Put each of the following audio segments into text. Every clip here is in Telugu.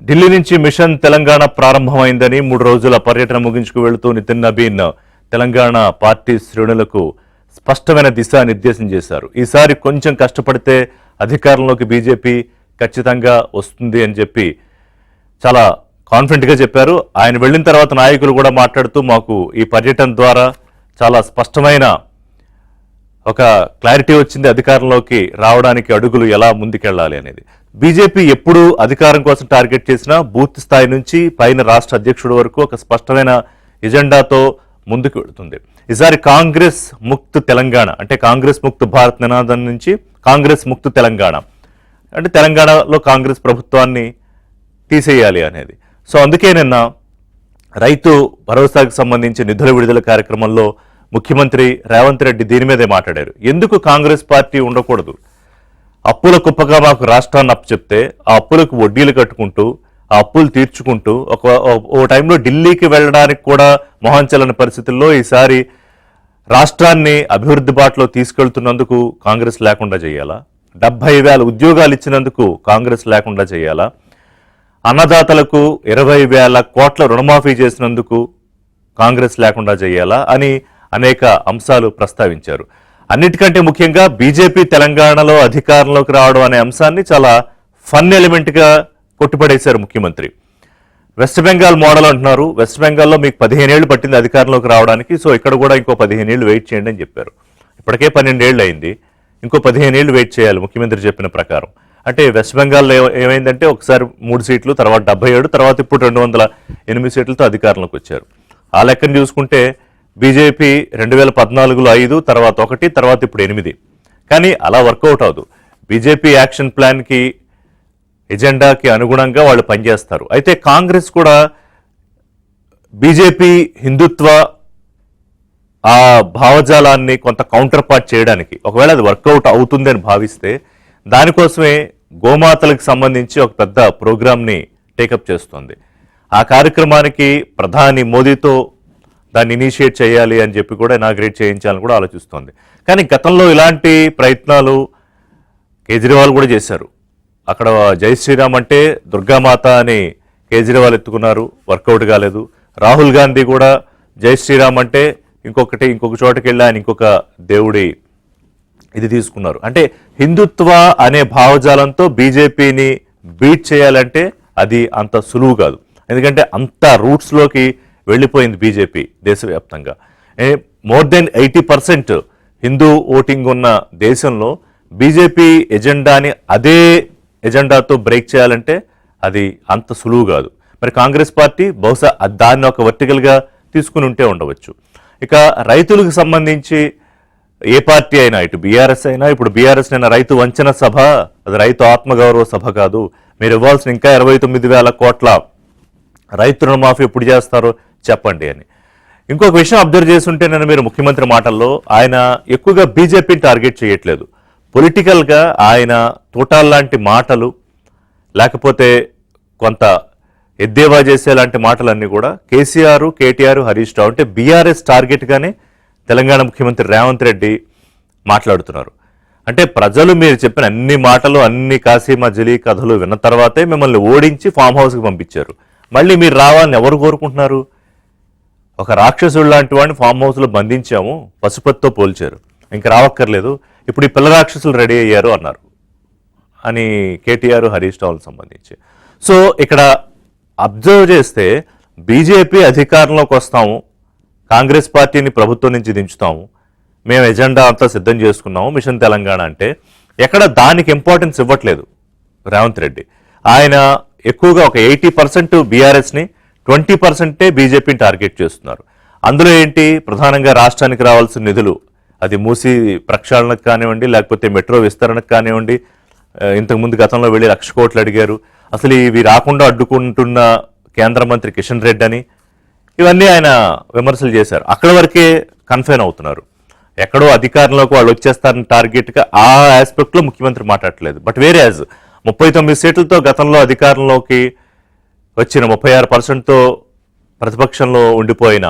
ఢిల్లీ నుంచి మిషన్ తెలంగాణ ప్రారంభమైందని 3 రోజుల పర్యటన ముగించుకు వెళుతూ నితిన్ నబీన్ తెలంగాణ పార్టీ శ్రేణులకు స్పష్టమైన దిశానిర్దేశం చేశారు. ఈసారి కొంచెం కష్టపడితే అధికారంలోకి బీజేపీ ఖచ్చితంగా వస్తుంది అని చెప్పి చాలా కాన్ఫిడెంట్గా చెప్పారు. ఆయన వెళ్ళిన తర్వాత నాయకులు కూడా మాట్లాడుతూ మాకు ఈ పర్యటన ద్వారా చాలా స్పష్టమైన ఒక క్లారిటీ వచ్చింది, అధికారంలోకి రావడానికి అడుగులు ఎలా ముందుకెళ్లాలి అనేది. బీజేపీ ఎప్పుడు అధికారం కోసం టార్గెట్ చేసినా బూత్ స్థాయి నుంచి పైన రాష్ట్ర అధ్యక్షుడు వరకు ఒక స్పష్టమైన ఎజెండాతో ముందుకు వెళుతుంది. ఈసారి కాంగ్రెస్ ముక్త్ తెలంగాణ అంటే కాంగ్రెస్ ముక్త్ భారత్ నినాదం నుంచి కాంగ్రెస్ ముక్త్ తెలంగాణ అంటే తెలంగాణలో కాంగ్రెస్ ప్రభుత్వాన్ని తీసేయాలి అనేది. సో అందుకే నిన్న రైతు భరోసాకు సంబంధించి నిధుల విడుదల కార్యక్రమంలో ముఖ్యమంత్రి రేవంత్ రెడ్డి దీని మీదే మాట్లాడారు. ఎందుకు కాంగ్రెస్ పార్టీ ఉండకూడదు? అప్పుల కుప్పగా మాకు రాష్ట్రాన్ని అప్పచెప్తే ఆ అప్పులకు వడ్డీలు కట్టుకుంటూ ఆ అప్పులు తీర్చుకుంటూ ఓ టైంలో ఢిల్లీకి వెళ్ళడానికి కూడా మొహం చెల్లని పరిస్థితుల్లో ఈసారి రాష్ట్రాన్ని అభివృద్ధి బాటలో తీసుకెళ్తున్నందుకు కాంగ్రెస్ లేకుండా చేయాలా? 70,000 ఉద్యోగాలు ఇచ్చినందుకు కాంగ్రెస్ లేకుండా చేయాలా? అన్నదాతలకు 20,000 కోట్ల రుణమాఫీ చేసినందుకు కాంగ్రెస్ లేకుండా చేయాలా అని అనేక అంశాలు ప్రస్తావించారు. అన్నిటికంటే ముఖ్యంగా బీజేపీ తెలంగాణలో అధికారంలోకి రావడం అనే అంశాన్ని చాలా ఫన్ ఎలిమెంట్గా కొట్టుపడేశారు ముఖ్యమంత్రి. వెస్ట్ బెంగాల్ మోడల్ అంటున్నారు. వెస్ట్ బెంగాల్లో మీకు 15 ఏళ్లు పట్టింది అధికారంలోకి రావడానికి, సో ఇక్కడ కూడా ఇంకో 15 ఏళ్లు వెయిట్ చేయండి అని చెప్పారు. ఇప్పటికే 12 ఏళ్ళు అయింది, ఇంకో 15 ఏళ్లు వెయిట్ చేయాలి ముఖ్యమంత్రి చెప్పిన ప్రకారం. అంటే వెస్ట్ బెంగాల్లో ఏమైందంటే ఒకసారి 3 సీట్లు, తర్వాత 77, తర్వాత ఇప్పుడు 208 సీట్లతో అధికారంలోకి వచ్చారు. ఆ లెక్కను చూసుకుంటే బీజేపీ 2014లో 5, తర్వాత 1, తర్వాత ఇప్పుడు 8. కానీ అలా వర్కౌట్ అవ్వదు. బీజేపీ యాక్షన్ ప్లాన్కి ఎజెండాకి అనుగుణంగా వాళ్ళు పనిచేస్తారు. అయితే కాంగ్రెస్ కూడా బీజేపీ హిందుత్వ ఆ భావజాలాన్ని కొంత కౌంటర్ పార్ట్ చేయడానికి ఒకవేళ అది వర్కౌట్ అవుతుంది అని భావిస్తే దానికోసమే గోమాతలకు సంబంధించి ఒక పెద్ద ప్రోగ్రామ్ని టేకప్ చేస్తుంది. ఆ కార్యక్రమానికి ప్రధాని మోదీతో దాన్ని ఇనిషియేట్ చేయాలి అని చెప్పి కూడా ఇనాగ్రేట్ చేయించాలని కూడా ఆలోచిస్తోంది. కానీ గతంలో ఇలాంటి ప్రయత్నాలు కేజ్రీవాల్ కూడా చేశారు. అక్కడ జై శ్రీరామ్ అంటే దుర్గామాత అని కేజ్రీవాల్ ఎత్తుకున్నారు, వర్కౌట్ కాలేదు. రాహుల్ గాంధీ కూడా జై శ్రీరామ్ అంటే ఇంకొక చోటకి వెళ్ళి ఆయన ఇంకొక దేవుడి ఇది తీసుకున్నారు. అంటే హిందుత్వ అనే భావజాలంతో బీజేపీని బీట్ చేయాలంటే అది అంత సులువు కాదు. ఎందుకంటే అంత రూట్స్లోకి వెళ్ళిపోయింది బీజేపీ దేశవ్యాప్తంగా. మోర్ దెన్ 80% హిందూ ఓటింగ్ ఉన్న దేశంలో బీజేపీ ఎజెండాని అదే ఎజెండాతో బ్రేక్ చేయాలంటే అది అంత సులువు కాదు. మరి కాంగ్రెస్ పార్టీ బహుశా దాన్ని ఒక వర్టికల్గా తీసుకుని ఉంటే ఉండవచ్చు. ఇక రైతులకు సంబంధించి ఏ పార్టీ అయినా, ఇటు బీఆర్ఎస్ అయినా, ఇప్పుడు బీఆర్ఎస్ నిన్న రైతు వంచన సభ, అది రైతు ఆత్మగౌరవ సభ కాదు, మీరు ఇవ్వాల్సిన ఇంకా 29,000 కోట్ల రైతు రుణమాఫీ ఎప్పుడు చేస్తారో చెప్పండి అని. ఇంకొక విషయం అబ్జర్వ్ చేస్తుంటే నేను మీరు ముఖ్యమంత్రి మాటల్లో ఆయన ఎక్కువగా బీజేపీని టార్గెట్ చేయట్లేదు. పొలిటికల్గా ఆయన తూటాల్లాంటి మాటలు లేకపోతే కొంత ఎద్దేవా చేసేలాంటి మాటలన్నీ కూడా కేసీఆర్, కేటీఆర్, హరీష్ రావు అంటే బీఆర్ఎస్ టార్గెట్గానే తెలంగాణ ముఖ్యమంత్రి రేవంత్ రెడ్డి మాట్లాడుతున్నారు. అంటే ప్రజలు మీరు చెప్పిన అన్ని మాటలు, అన్ని కాశీమజలి కథలు విన్న తర్వాతే మిమ్మల్ని ఓడించి ఫామ్ హౌస్కి పంపించారు. మళ్ళీ మీరు రావాలని ఎవరు కోరుకుంటున్నారు? ఒక రాక్షసుడు లాంటి వాడిని ఫామ్ హౌస్లో బంధించాము, పశుపతితో పోల్చారు, ఇంక రావక్కర్లేదు, ఇప్పుడు ఈ పిల్ల రాక్షసులు రెడీ అయ్యారు అన్నారు అని కేటీఆర్, హరీష్ రావులకు సంబంధించి. సో ఇక్కడ అబ్జర్వ్ చేస్తే బీజేపీ అధికారంలోకి వస్తాము, కాంగ్రెస్ పార్టీని ప్రభుత్వం నుంచి దించుతాము, మేము ఎజెండా అంతా సిద్ధం చేసుకున్నాము మిషన్ తెలంగాణ అంటే ఎక్కడ దానికి ఇంపార్టెన్స్ ఇవ్వట్లేదు రేవంత్ రెడ్డి. ఆయన ఎక్కువగా ఒక 80% బీఆర్ఎస్ని, 20% బీజేపీని టార్గెట్ చేస్తున్నారు. అందులో ఏంటి, ప్రధానంగా రాష్ట్రానికి రావాల్సిన నిధులు, అది మూసి ప్రక్షాళనకు కానివ్వండి, లేకపోతే మెట్రో విస్తరణకు కానివ్వండి, ఇంతకుముందు గతంలో వెళ్ళి 1,00,000 కోట్లు అడిగారు, అసలు ఇవి రాకుండా అడ్డుకుంటున్న కేంద్ర మంత్రి కిషన్ రెడ్డి అని, ఇవన్నీ ఆయన విమర్శలు చేశారు. అక్కడ వరకే కన్ఫైన్ అవుతున్నారు. ఎక్కడో అధికారంలోకి వాళ్ళు వచ్చేస్తారని టార్గెట్గా ఆ ఆస్పెక్ట్లో ముఖ్యమంత్రి మాట్లాడట్లేదు. బట్ వేరే 39 సీట్లతో గతంలో అధికారంలోకి వచ్చిన 36%తో ప్రతిపక్షంలో ఉండిపోయిన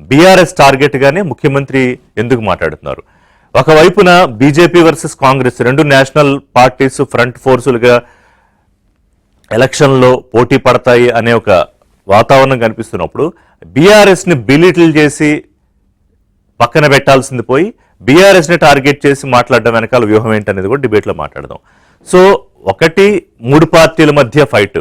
బీఆర్ఎస్ టార్గెట్గానే ముఖ్యమంత్రి ఎందుకు మాట్లాడుతున్నారు? ఒకవైపున బీజేపీ వర్సెస్ కాంగ్రెస్, రెండు నేషనల్ పార్టీస్ ఫ్రంట్ ఫోర్సులుగా ఎలక్షన్లో పోటీ పడతాయి అనే ఒక వాతావరణం కనిపిస్తున్నప్పుడు బీఆర్ఎస్ని బిలిటిల్ చేసి పక్కన పెట్టాల్సింది పోయి బీఆర్ఎస్ని టార్గెట్ చేసి మాట్లాడడం వెనకాల వ్యూహం ఏంటనేది కూడా డిబేట్లో మాట్లాడదాం. సో ఒకటి, మూడు పార్టీల మధ్య ఫైట్,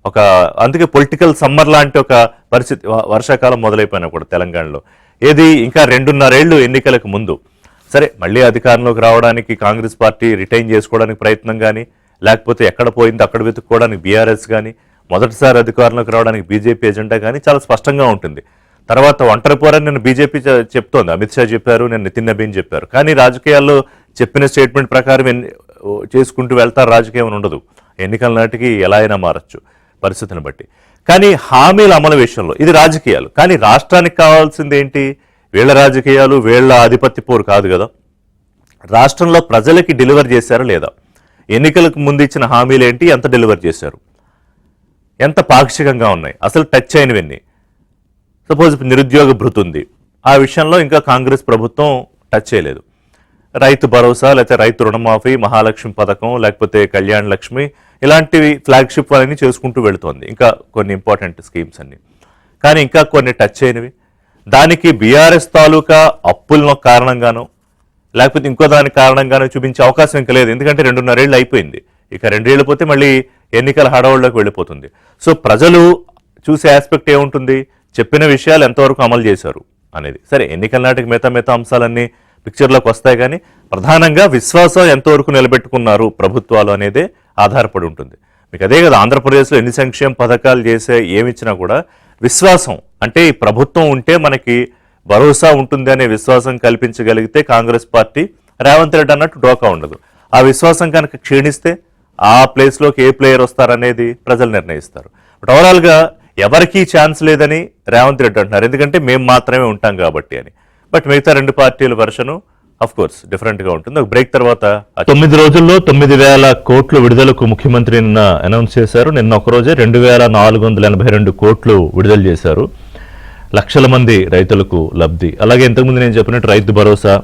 ఒక అందుకే పొలిటికల్ సమ్మర్ లాంటి ఒక పరిస్థితి వర్షాకాలం మొదలైపోయినా కూడా తెలంగాణలో ఏది ఇంకా 2.5 ఏళ్ళు ఎన్నికలకు ముందు. సరే మళ్ళీ అధికారంలోకి రావడానికి కాంగ్రెస్ పార్టీ రిటైన్ చేసుకోవడానికి ప్రయత్నం కానీ, లేకపోతే ఎక్కడ పోయిందో అక్కడ వెతుక్కోవడానికి బీఆర్ఎస్ కానీ, మొదటిసారి అధికారంలోకి రావడానికి బీజేపీ ఎజెండా కానీ చాలా స్పష్టంగా ఉంటుంది. తర్వాత ఒంటరి పోరని నిన్న బీజేపీ చెప్తోంది, అమిత్ షా చెప్పారు, నిన్న నితిన్ నబీన్ చెప్పారు. కానీ రాజకీయాల్లో చెప్పిన స్టేట్మెంట్ ప్రకారం చేసుకుంటూ వెళ్తారు, రాజకీయం ఉండదు. ఎన్నికల నాటికి ఎలా అయినా మారచ్చు పరిస్థితిని బట్టి. కానీ హామీల అమలు విషయంలో ఇది రాజకీయాలు, కానీ రాష్ట్రానికి కావాల్సింది ఏంటి? వీళ్ళ రాజకీయాలు, వీళ్ళ ఆధిపత్య పోరు కాదు కదా. రాష్ట్రంలో ప్రజలకి డెలివర్ చేశారా లేదా? ఎన్నికలకు ముందు ఇచ్చిన హామీలు ఏంటి, ఎంత డెలివర్ చేశారు, ఎంత పాక్షికంగా ఉన్నాయి, అసలు టచ్ అయినవన్నీ. సపోజ్ నిరుద్యోగ భృతి ఉంది, ఆ విషయంలో ఇంకా కాంగ్రెస్ ప్రభుత్వం టచ్ చేయలేదు. రైతు భరోసా, లేకపోతే రైతు రుణమాఫీ, మహాలక్ష్మి పథకం, లేకపోతే కళ్యాణ్ లక్ష్మి, ఇలాంటివి ఫ్లాగ్షిప్ అన్ని చేసుకుంటూ వెళుతోంది. ఇంకా కొన్ని ఇంపార్టెంట్ స్కీమ్స్ అన్ని, కానీ ఇంకా కొన్ని టచ్ అయినవి. దానికి బీఆర్ఎస్ తాలూకా అప్పుల కారణంగానో లేకపోతే ఇంకో దాని కారణంగానో చూపించే అవకాశం ఇంకా లేదు. ఎందుకంటే 2.5 ఏళ్ళు అయిపోయింది, ఇక 2 ఏళ్ళు పోతే మళ్ళీ ఎన్నికల హడావుల్లోకి వెళ్ళిపోతుంది. సో ప్రజలు చూసే ఆస్పెక్ట్ ఏముంటుంది, చెప్పిన విషయాలు ఎంతవరకు అమలు చేశారు అనేది. సరే ఎన్నికల నాటికి మిగతా అంశాలన్నీ పిక్చర్లోకి వస్తాయి, కానీ ప్రధానంగా విశ్వాసం ఎంతవరకు నిలబెట్టుకున్నారు ప్రభుత్వాలు అనేదే ఆధారపడి ఉంటుంది. మీకు అదే కదా, ఆంధ్రప్రదేశ్లో ఎన్ని సంక్షేమ పథకాలు చేసే ఏమిచ్చినా కూడా విశ్వాసం, అంటే ఈ ప్రభుత్వం ఉంటే మనకి భరోసా ఉంటుంది అనే విశ్వాసం కల్పించగలిగితే కాంగ్రెస్ పార్టీ, రేవంత్ రెడ్డి అన్నట్టు డోకా ఉండదు. ఆ విశ్వాసం కనుక క్షీణిస్తే ఆ ప్లేస్లోకి ఏ ప్లేయర్ వస్తారనేది ప్రజలు నిర్ణయిస్తారు. బట్ ఓవరాల్గా ఎవరికీ ఛాన్స్ లేదని రేవంత్ రెడ్డి అంటున్నారు, ఎందుకంటే మేము మాత్రమే ఉంటాం కాబట్టి అని. బట్ మిగతా 2 పార్టీల వెర్షను అఫ్ కోర్స్ డిఫరెంట్ గా ఉంటుంది. ఒక బ్రేక్ తర్వాత 9 రోజుల్లో 9,000 కోట్లు విడుదలకు ముఖ్యమంత్రి నిన్న అనౌన్స్ చేశారు. నిన్న ఒక రోజే 2,482 కోట్లు విడుదల చేశారు. లక్షల మంది రైతులకు లబ్ధి. అలాగే ఇంతకుముందు నేను చెప్పినట్టు రైతు భరోసా,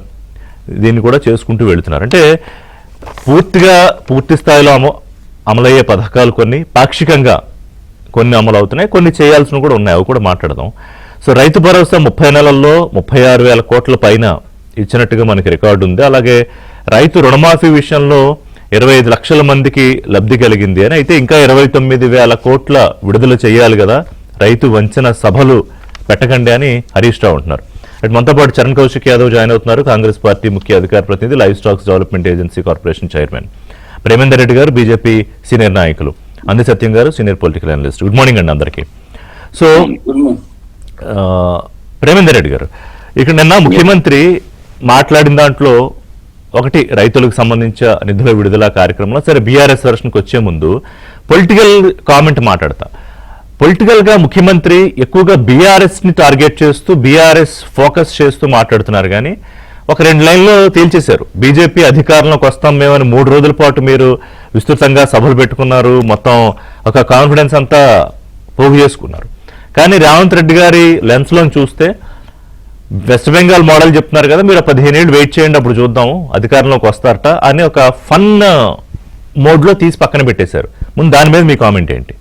దీన్ని కూడా చేసుకుంటూ వెళుతున్నారు. అంటే పూర్తి స్థాయిలో అమలయ్యే పథకాలు కొన్ని, పాక్షికంగా కొన్ని అమలు అవుతున్నాయి, కొన్ని చేయాల్సినవి కూడా ఉన్నాయి, అవి కూడా మాట్లాడదాం. సో రైతు భరోసా 30 నెలల్లో 36,000 కోట్ల పైన ఇచ్చినట్టుగా మనకి రికార్డు ఉంది. అలాగే రైతు రుణమాఫీ విషయంలో 25 లక్షల మందికి లబ్ధి కలిగింది అని. అయితే ఇంకా 29,000 కోట్ల విడుదల చేయాలి కదా, రైతు వంచన సభలు పెట్టకండి అని హరీష్ రావు అంటున్నారు. అటు మనతో పాటు చరణ్ కౌశిక్ యాదవ్ జాయిన్ అవుతున్నారు, కాంగ్రెస్ పార్టీ ముఖ్య అధికార ప్రతినిధి, live stocks development agency corporation chairman. Premender Reddy గారు బీజేపీ సీనియర్ నాయకులు, అంది సత్యం గారు senior political analyst. Good morning అండి అందరికీ. సో ప్రేమేందర్ రెడ్డి గారు, ఇక్కడ నిన్న ముఖ్యమంత్రి మాట్లాడిన దాంట్లో ఒకటి రైతులకు సంబంధించిన నిధుల విడుదల కార్యక్రమంలో, సరే బీఆర్ఎస్ వెర్షన్కి వచ్చే ముందు పొలిటికల్ కామెంట్ మాట్లాడతా. పొలిటికల్ గా ముఖ్యమంత్రి ఎక్కువగా బీఆర్ఎస్ ని టార్గెట్ చేస్తూ, బీఆర్ఎస్ ఫోకస్ చేస్తూ మాట్లాడుతున్నారు. కానీ ఒక 2 లైన్లో తేల్చేశారు, బీజేపీ అధికారంలోకి వస్తాం మేమని 3 రోజుల పాటు మీరు విస్తృతంగా సభలు పెట్టుకున్నారు, మొత్తం ఒక కాన్ఫిడెన్స్ అంతా పోగు చేసుకున్నారు. కానీ రేవంత్ రెడ్డి గారి లెన్స్లో చూస్తే వెస్ట్ బెంగాల్ మోడల్ చెప్తున్నారు కదా, మీరు 15 ఏళ్ళు వెయిట్ చేయండి అప్పుడు చూద్దాం అధికారంలోకి వస్తారట అని ఒక ఫన్ మోడ్లో తీసి పక్కన పెట్టేశారు. ముందు దాని మీద మీ కామెంట్ ఏంటి?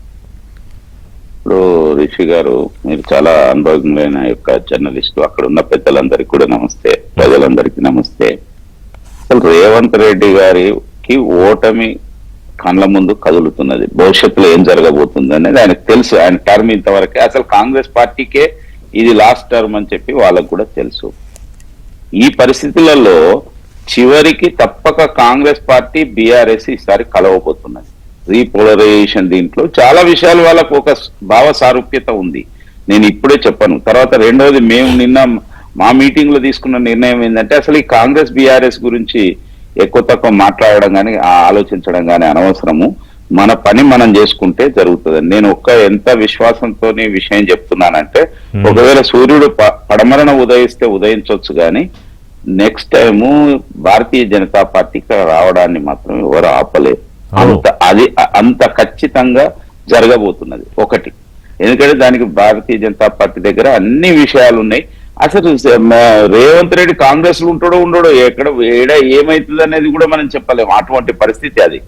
ఇప్పుడు రిషి గారు, మీరు చాలా అనుభవజ్ఞులైన యొక్క జర్నలిస్టు, అక్కడ ఉన్న పెద్దలందరికీ కూడా నమస్తే, ప్రజలందరికీ నమస్తే. అసలు రేవంత్ రెడ్డి గారికి ఓటమి కళ్ళ ముందు కదులుతున్నది, భవిష్యత్తులో ఏం జరగబోతుంది అనేది ఆయనకు తెలుసు. ఆయన టర్మ్ ఇంతవరకే, అసలు కాంగ్రెస్ పార్టీకే ఇది లాస్ట్ టర్మ్ అని చెప్పి వాళ్ళకు కూడా తెలుసు. ఈ పరిస్థితులలో చివరికి తప్పక కాంగ్రెస్ పార్టీ బీఆర్ఎస్ ఈసారి కలవబోతున్నది. రీపోలరైజేషన్, దీంట్లో చాలా విషయాలు వాళ్ళకు ఒక భావ సారూప్యత ఉంది, నేను ఇప్పుడే చెప్పను. తర్వాత రెండవది, మేము నిన్న మా మీటింగ్ లో తీసుకున్న నిర్ణయం ఏంటంటే, అసలు ఈ కాంగ్రెస్ బీఆర్ఎస్ గురించి ఎక్కువ తక్కువ మాట్లాడడం కానీ ఆలోచించడం కానీ అనవసరము, మన పని మనం చేసుకుంటే జరుగుతుంది. నేను ఎంత విశ్వాసంతో విషయం చెప్తున్నానంటే, ఒకవేళ సూర్యుడు పడమరణ ఉదయిస్తే ఉదయించవచ్చు కానీ నెక్స్ట్ టైము భారతీయ జనతా పార్టీకి రావడాన్ని మాత్రం ఎవరు ఆపలేరు. అంత ఖచ్చితంగా జరగబోతున్నది ఒకటి. ఎందుకంటే దానికి భారతీయ జనతా పార్టీ దగ్గర అన్ని విషయాలు ఉన్నాయి. అసలు రేవంత్ రెడ్డి కాంగ్రెస్ లో ఉంటాడో ఉండడో, ఎక్కడ ఏమైతుంది అనేది కూడా మనం చెప్పలేము, అటువంటి పరిస్థితి అది.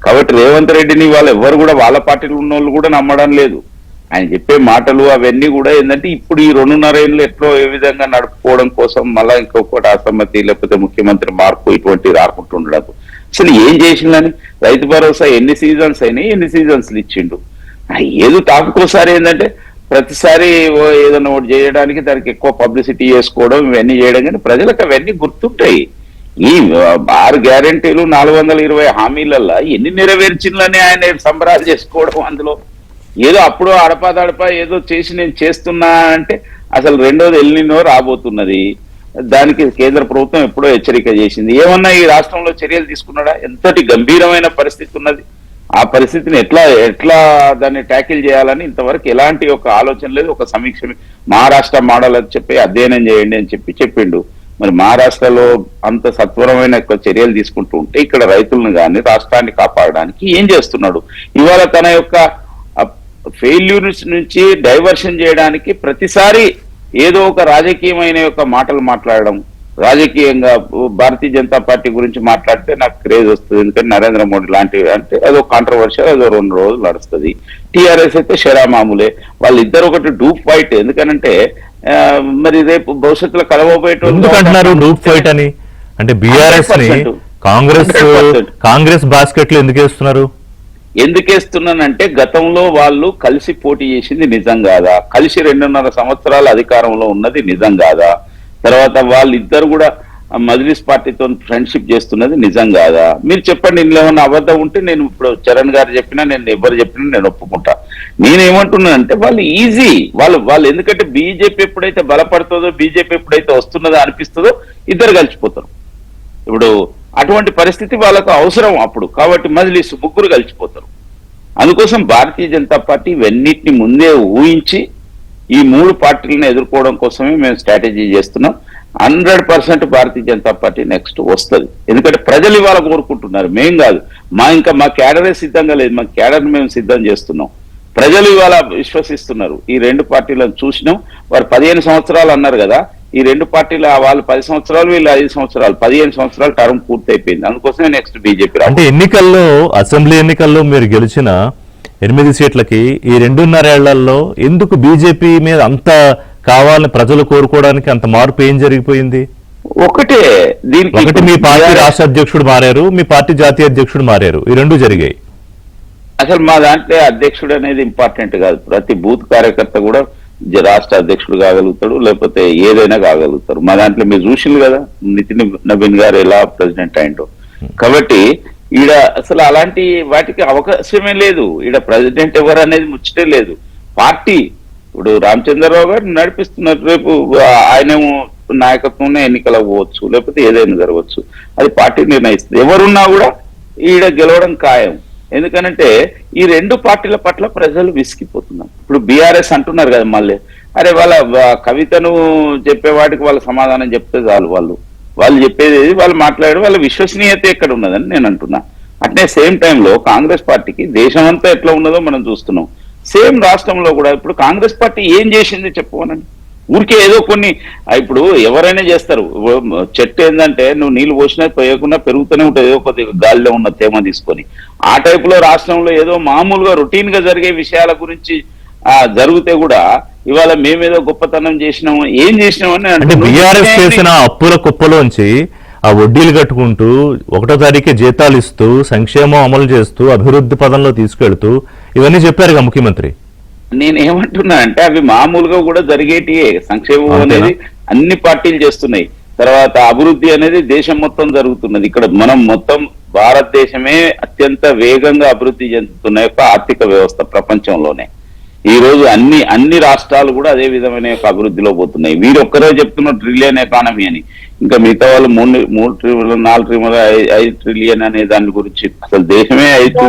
కాబట్టి రేవంత్ రెడ్డిని వాళ్ళు ఎవరు కూడా వాళ్ళ పార్టీలో ఉన్న వాళ్ళు కూడా నమ్మడం లేదు. ఆయన చెప్పే మాటలు అవన్నీ కూడా ఏంటంటే ఇప్పుడు ఈ 2.5 ఏళ్ళు ఎట్లో ఏ విధంగా నడుపుకోవడం కోసం మళ్ళా ఇంకొకటి అసమ్మతి లేకపోతే ముఖ్యమంత్రి మార్పు ఇటువంటి రాకుంటుండడం. అసలు ఏం చేసిందని రైతు భరోసా ఎన్ని సీజన్స్ అయినాయి, ఎన్ని సీజన్స్లు ఇచ్చిండు. ఏదో తాపుకోసారి ఏంటంటే ప్రతిసారి ఏదైనా ఒకటి చేయడానికి దానికి ఎక్కువ పబ్లిసిటీ చేసుకోవడం ఇవన్నీ చేయడం, కానీ ప్రజలకు అవన్నీ గుర్తుంటాయి. ఈ 6 గ్యారెంటీలు 420 హామీలల్లా ఎన్ని నెరవేర్చిందని ఆయన సంబరాలు చేసుకోవడం, అందులో ఏదో అప్పుడు అడపాదడపా ఏదో చేసి నేను చేస్తున్నా అంటే అసలు రెండోది ఎల్నినో రాబోతున్నది. దానికి కేంద్ర ప్రభుత్వం ఎప్పుడో హెచ్చరిక చేసింది. ఏమన్నా ఈ రాష్ట్రంలో చర్యలు తీసుకున్నాడా? ఎంతటి గంభీరమైన పరిస్థితి ఉన్నది. ఆ పరిస్థితిని ఎట్లా దాన్ని ట్యాకిల్ చేయాలని ఇంతవరకు ఎలాంటి ఒక ఆలోచన లేదు. ఒక సమీక్ష మహారాష్ట్ర మోడల్ అని చెప్పి అధ్యయనం చేయండి అని చెప్పిండు. మరి మహారాష్ట్రలో అంత సత్వరమైన చర్యలు తీసుకుంటూ ఉంటే ఇక్కడ రైతులను కానీ రాష్ట్రాన్ని కాపాడడానికి ఏం చేస్తున్నాడు? ఇవాళ తన యొక్క ఫెయిల్యూర్స్ నుంచి డైవర్షన్ చేయడానికి ప్రతిసారి ఏదో ఒక రాజకీయమైన యొక్క మాటలు మాట్లాడడం, రాజకీయంగా భారతీయ జనతా పార్టీ గురించి మాట్లాడితే నాకు క్రేజ్ వస్తుంది. ఎందుకంటే నరేంద్ర మోడీ లాంటివి అంటే అదో కాంట్రవర్షియల్, అదో 2 రోజులు నడుస్తుంది. టీఆర్ఎస్ అయితే షరామాములే. వాళ్ళిద్దరు ఒకటి డూప్ ఫైట్. ఎందుకనంటే మరి రేపు భవిష్యత్తులో కలవబోయేటంటున్నారు డూప్ ఫైట్ అని. అంటే బీఆర్ఎస్ ని కాంగ్రెస్ బాస్కెట్ లో ఎందుకు వేస్తున్నారు? ఎందుకేస్తున్నానంటే గతంలో వాళ్ళు కలిసి పోటీ చేసింది నిజం కాదా? కలిసి 2.5 సంవత్సరాలు అధికారంలో ఉన్నది నిజం కాదా? తర్వాత వాళ్ళిద్దరు కూడా మజ్లిస్ పార్టీతో ఫ్రెండ్షిప్ చేస్తున్నది నిజం కాదా? మీరు చెప్పండి. ఇందులో ఏమన్నా అబద్ధం ఉంటే నేను ఇప్పుడు చరణ్ గారు చెప్పినా, నేను ఎవరు చెప్పినా నేను ఒప్పుకుంటా. నేనేమంటున్నానంటే వాళ్ళు ఈజీ, వాళ్ళు ఎందుకంటే బీజేపీ ఎప్పుడైతే బలపడుతుందో, బీజేపీ ఎప్పుడైతే వస్తున్నదో అనిపిస్తుందో ఇద్దరు కలిసిపోతారు. ఇప్పుడు అటువంటి పరిస్థితి వాళ్ళకు అవసరం అప్పుడు. కాబట్టి మజ్లిస్ ముగ్గురు కలిసిపోతారు. అందుకోసం భారతీయ జనతా పార్టీ ఇవన్నిటిని ముందే ఊహించి ఈ 3 పార్టీలను ఎదుర్కోవడం కోసమే మేము స్ట్రాటజీ చేస్తున్నాం. 100% భారతీయ జనతా పార్టీ నెక్స్ట్ వస్తుంది. ఎందుకంటే ప్రజలు ఇవాళ కోరుకుంటున్నారు, మేం కాదు. మా క్యాడరే సిద్ధంగా లేదు, మా క్యాడర్ని మేము సిద్ధం చేస్తున్నాం. ప్రజలు ఇవాళ విశ్వసిస్తున్నారు. ఈ 2 పార్టీలను చూసినాం. వారు 15 సంవత్సరాలు అన్నారు కదా, ఈ 2 పార్టీలు వాళ్ళు 10 సంవత్సరాలు, వీళ్ళు 5 సంవత్సరాలు, 15 సంవత్సరాలు టర్మ్ పూర్తి అయిపోయింది. అందుకోసమే నెక్స్ట్ బీజేపీ. అంటే ఎన్నికల్లో, అసెంబ్లీ ఎన్నికల్లో మీరు గెలిచిన 8 సీట్లకి ఈ 2.5 ఏళ్లలో ఎందుకు బీజేపీ మీద అంత కావాలని ప్రజలు కోరుకోవడానికి అంత మార్పు ఏం జరిగిపోయింది? ఒకటి మీ పార్టీ రాష్ట్ర అధ్యక్షుడు మారారు, మీ పార్టీ జాతీయ అధ్యక్షుడు మారారు, ఈ 2 జరిగాయి. అసలు మా దాంట్లో అధ్యక్షుడు అనేది ఇంపార్టెంట్ కాదు. ప్రతి బూత్ కార్యకర్త కూడా రాష్ట్ర అధ్యక్షుడు కాగలుగుతాడు, లేకపోతే ఏదైనా కాగలుగుతారు. మా దాంట్లో మీరు చూసింది కదా నితిన్ నవీన్ గారు ఎలా ప్రెసిడెంట్ అయిండో. కాబట్టి ఈడ అసలు అలాంటి వాటికి అవకాశమే లేదు. ఈడ ప్రెసిడెంట్ ఎవరు అనేది ముచ్చటే లేదు. పార్టీ ఇప్పుడు రామచంద్రరావు గారు నడిపిస్తున్నారు. రేపు ఆయనేమో నాయకత్వంలో ఎన్నికలు పోవచ్చు, లేకపోతే ఏదైనా జరగవచ్చు. అది పార్టీ నిర్ణయిస్తుంది. ఎవరున్నా కూడా ఈడ గెలవడం ఖాయం. ఎందుకనంటే ఈ 2 పార్టీల పట్ల ప్రజలు విసిగిపోతున్నారు. ఇప్పుడు బీఆర్ఎస్ అంటున్నారు కదా మళ్ళీ, అరే వాళ్ళ కవితను చెప్పేవాటికి వాళ్ళ సమాధానం చెప్తే చాలు. వాళ్ళు చెప్పేది వాళ్ళు మాట్లాడే వాళ్ళ విశ్వసనీయత ఎక్కడ ఉన్నదని నేను అంటున్నా. అంటే సేమ్ టైంలో కాంగ్రెస్ పార్టీకి దేశమంతా ఎట్లా ఉన్నదో మనం చూస్తున్నాం. సేమ్ రాష్ట్రంలో కూడా ఇప్పుడు కాంగ్రెస్ పార్టీ ఏం చేసింది చెప్పుకోనండి. ఊరికే ఏదో కొన్ని ఇప్పుడు ఎవరైనా చేస్తారు. చెట్టు ఏంటంటే నువ్వు నీళ్లు పోసినా పోయకుండా పెరుగుతూనే ఉంటుంది, ఏదో కొద్దిగా గాలిలో ఉన్న తేమ తీసుకొని. ఆ టైప్ లో రాష్ట్రంలో ఏదో మామూలుగా రొటీన్ గా జరిగే విషయాల గురించి జరిగితే కూడా ఇవాళ మేమేదో గొప్పతనం చేసినాము, ఏం చేసినామని అంటే బీఆర్ఎస్ చేసిన అప్పుల కుప్పలోంచి ఆ వడ్డీలు కట్టుకుంటూ 1వ తారీఖే జీతాలు ఇస్తూ సంక్షేమం అమలు చేస్తూ అభివృద్ధి పదంలో తీసుకెళ్తూ ఇవన్నీ చెప్పారుగా ముఖ్యమంత్రి. నేనేమంటున్నా అంటే అవి మామూలుగా కూడా జరిగేటియే. సంక్షేమం అనేది అన్ని పార్టీలు చేస్తున్నాయి. తర్వాత అభివృద్ధి అనేది దేశం మొత్తం జరుగుతున్నది. ఇక్కడ మనం మొత్తం భారతదేశమే అత్యంత వేగంగా అభివృద్ధి చెందుతున్న యొక్క ఆర్థిక వ్యవస్థ ప్రపంచంలోనే. ఈ రోజు అన్ని రాష్ట్రాలు కూడా అదే విధమైన యొక్క అభివృద్ధిలో పోతున్నాయి. వీరు ఒక్కరే చెప్తున్న ట్రిలియన్ ఎకానమీ అని, ఇంకా మిగతా వాళ్ళు 3 ట్రిలియన్ 4 ట్రిలియన్ 5 ట్రిలియన్ అనే దాని గురించి అసలు దేశమే 5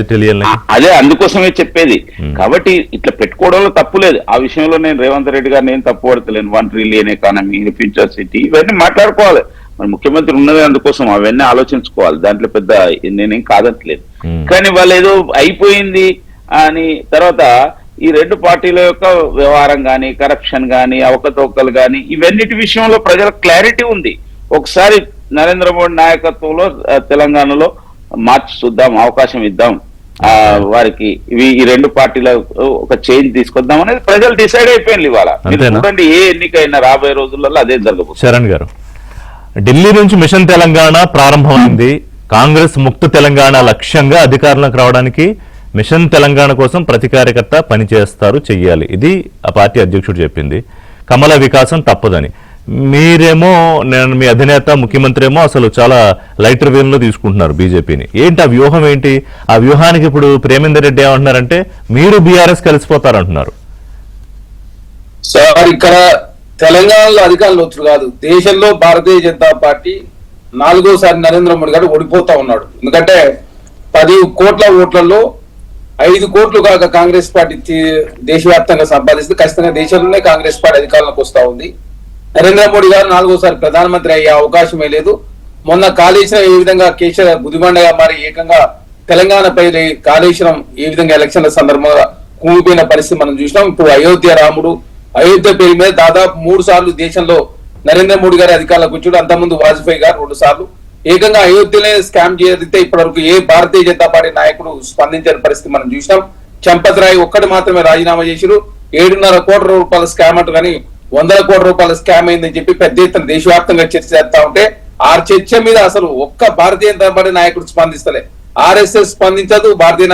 ట్రిలియన్ అదే అందుకోసమే చెప్పేది. కాబట్టి ఇట్లా పెట్టుకోవడంలో తప్పు లేదు. ఆ విషయంలో నేను రేవంత్ రెడ్డి గారు నేను తప్పు పడతలేను. 1 ట్రిలియన్ ఎకానమీ, ఫ్యూచర్ సిటీ ఇవన్నీ మాట్లాడుకోవాలి. మరి ముఖ్యమంత్రి ఉన్నది అందుకోసం, అవన్నీ ఆలోచించుకోవాలి. దాంట్లో పెద్ద నేనేం కాదట్లేదు. కానీ వాళ్ళు ఏదో అయిపోయింది అని తర్వాత ఈ 2 పార్టీల యొక్క వ్యవహారం కానీ, కరప్షన్ కానీ, అవకతవకలు కానీ ఇవన్నిటి విషయంలో ప్రజలకు క్లారిటీ ఉంది. ఒకసారి నరేంద్ర మోడీ నాయకత్వంలో తెలంగాణలో మార్చి చూద్దాం, అవకాశం ఇద్దాం వారికి, ఈ రెండు పార్టీల ఒక చేంజ్ తీసుకొద్దాం అనేది ప్రజలు డిసైడ్ అయిపోయింది ఇవాళ. చూడండి, ఏ ఎన్నికైనా రాబోయే రోజులలో అదే జరగబోతుంది. శరణ్ గారు, ఢిల్లీ నుంచి మిషన్ తెలంగాణ ప్రారంభమైంది. కాంగ్రెస్ ముక్త తెలంగాణ లక్ష్యంగా అధికారంలోకి రావడానికి మిషన్ తెలంగాణ కోసం ప్రతి కార్యకర్త పనిచేస్తారు, చెయ్యాలి. ఇది ఆ పార్టీ అధ్యక్షుడు చెప్పింది. కమల వికాసం తప్పదని. మీరేమో, నేను మీ అధినేత ముఖ్యమంత్రి ఏమో అసలు చాలా లైటర్ వేలో తీసుకుంటున్నారు బీజేపీని. ఏంటి ఆ వ్యూహం ఏంటి? ఆ వ్యూహానికి ఇప్పుడు ప్రేమేందర్ రెడ్డి ఏమంటున్నారంటే మీరు బీఆర్ఎస్ కలిసిపోతారంటున్నారు. సార్, ఇక్కడ తెలంగాణలో అధికారంలో వచ్చు కాదు, దేశంలో భారతీయ జనతా పార్టీ 4వ సారి నరేంద్ర మోడీ గారు ఓడిపోతా ఉన్నాడు. ఎందుకంటే 10 కోట్ల ఓట్లలో 5 కోట్లు కాక కాంగ్రెస్ పార్టీ దేశవ్యాప్తంగా సంపాదిస్తే ఖచ్చితంగా దేశంలోనే కాంగ్రెస్ పార్టీ అధికారంలోకి వస్తా ఉంది. నరేంద్ర మోడీ గారు 4వ సారి ప్రధానమంత్రి అయ్యే అవకాశమే లేదు. మొన్న కాళేశ్వరం ఏ విధంగా కేసీఆర్ గుదిబండగా మారి ఏకంగా తెలంగాణపై కాళేశ్వరం ఏ విధంగా ఎలక్షన్ల సందర్భంగా కూలిపోయిన పరిస్థితి మనం చూసినాం. ఇప్పుడు అయోధ్య రాముడు, అయోధ్య పేరు మీద దాదాపు 3 సార్లు దేశంలో నరేంద్ర మోడీ గారి అధికారంలోకి వచ్చాడు. అంతకుముందు వాజ్పేయి గారు 2 సార్లు. ఏకంగా అయోధ్యలో స్కామ్ చేస్తే ఇప్పటివరకు ఏ భారతీయ జనతా పార్టీ నాయకుడు స్పందించిన పరిస్థితి మనం చూసినాం. చంపత్ రాయ్ ఒక్కటి మాత్రమే రాజీనామా చేశారు. 7.5 కోట్ల రూపాయల స్కామ్ అంటూ కానీ 100 కోట్ల రూపాయల స్కామ్ అయిందని చెప్పి పెద్ద ఎత్తున దేశవ్యాప్తంగా చర్చ చేస్తా ఉంటే ఆ చర్చ మీద అసలు ఒక్క భారతీయ జనతా పార్టీ నాయకుడు స్పందిస్తలే. ఆర్ఎస్ఎస్ స్పందించదు, భారతీయ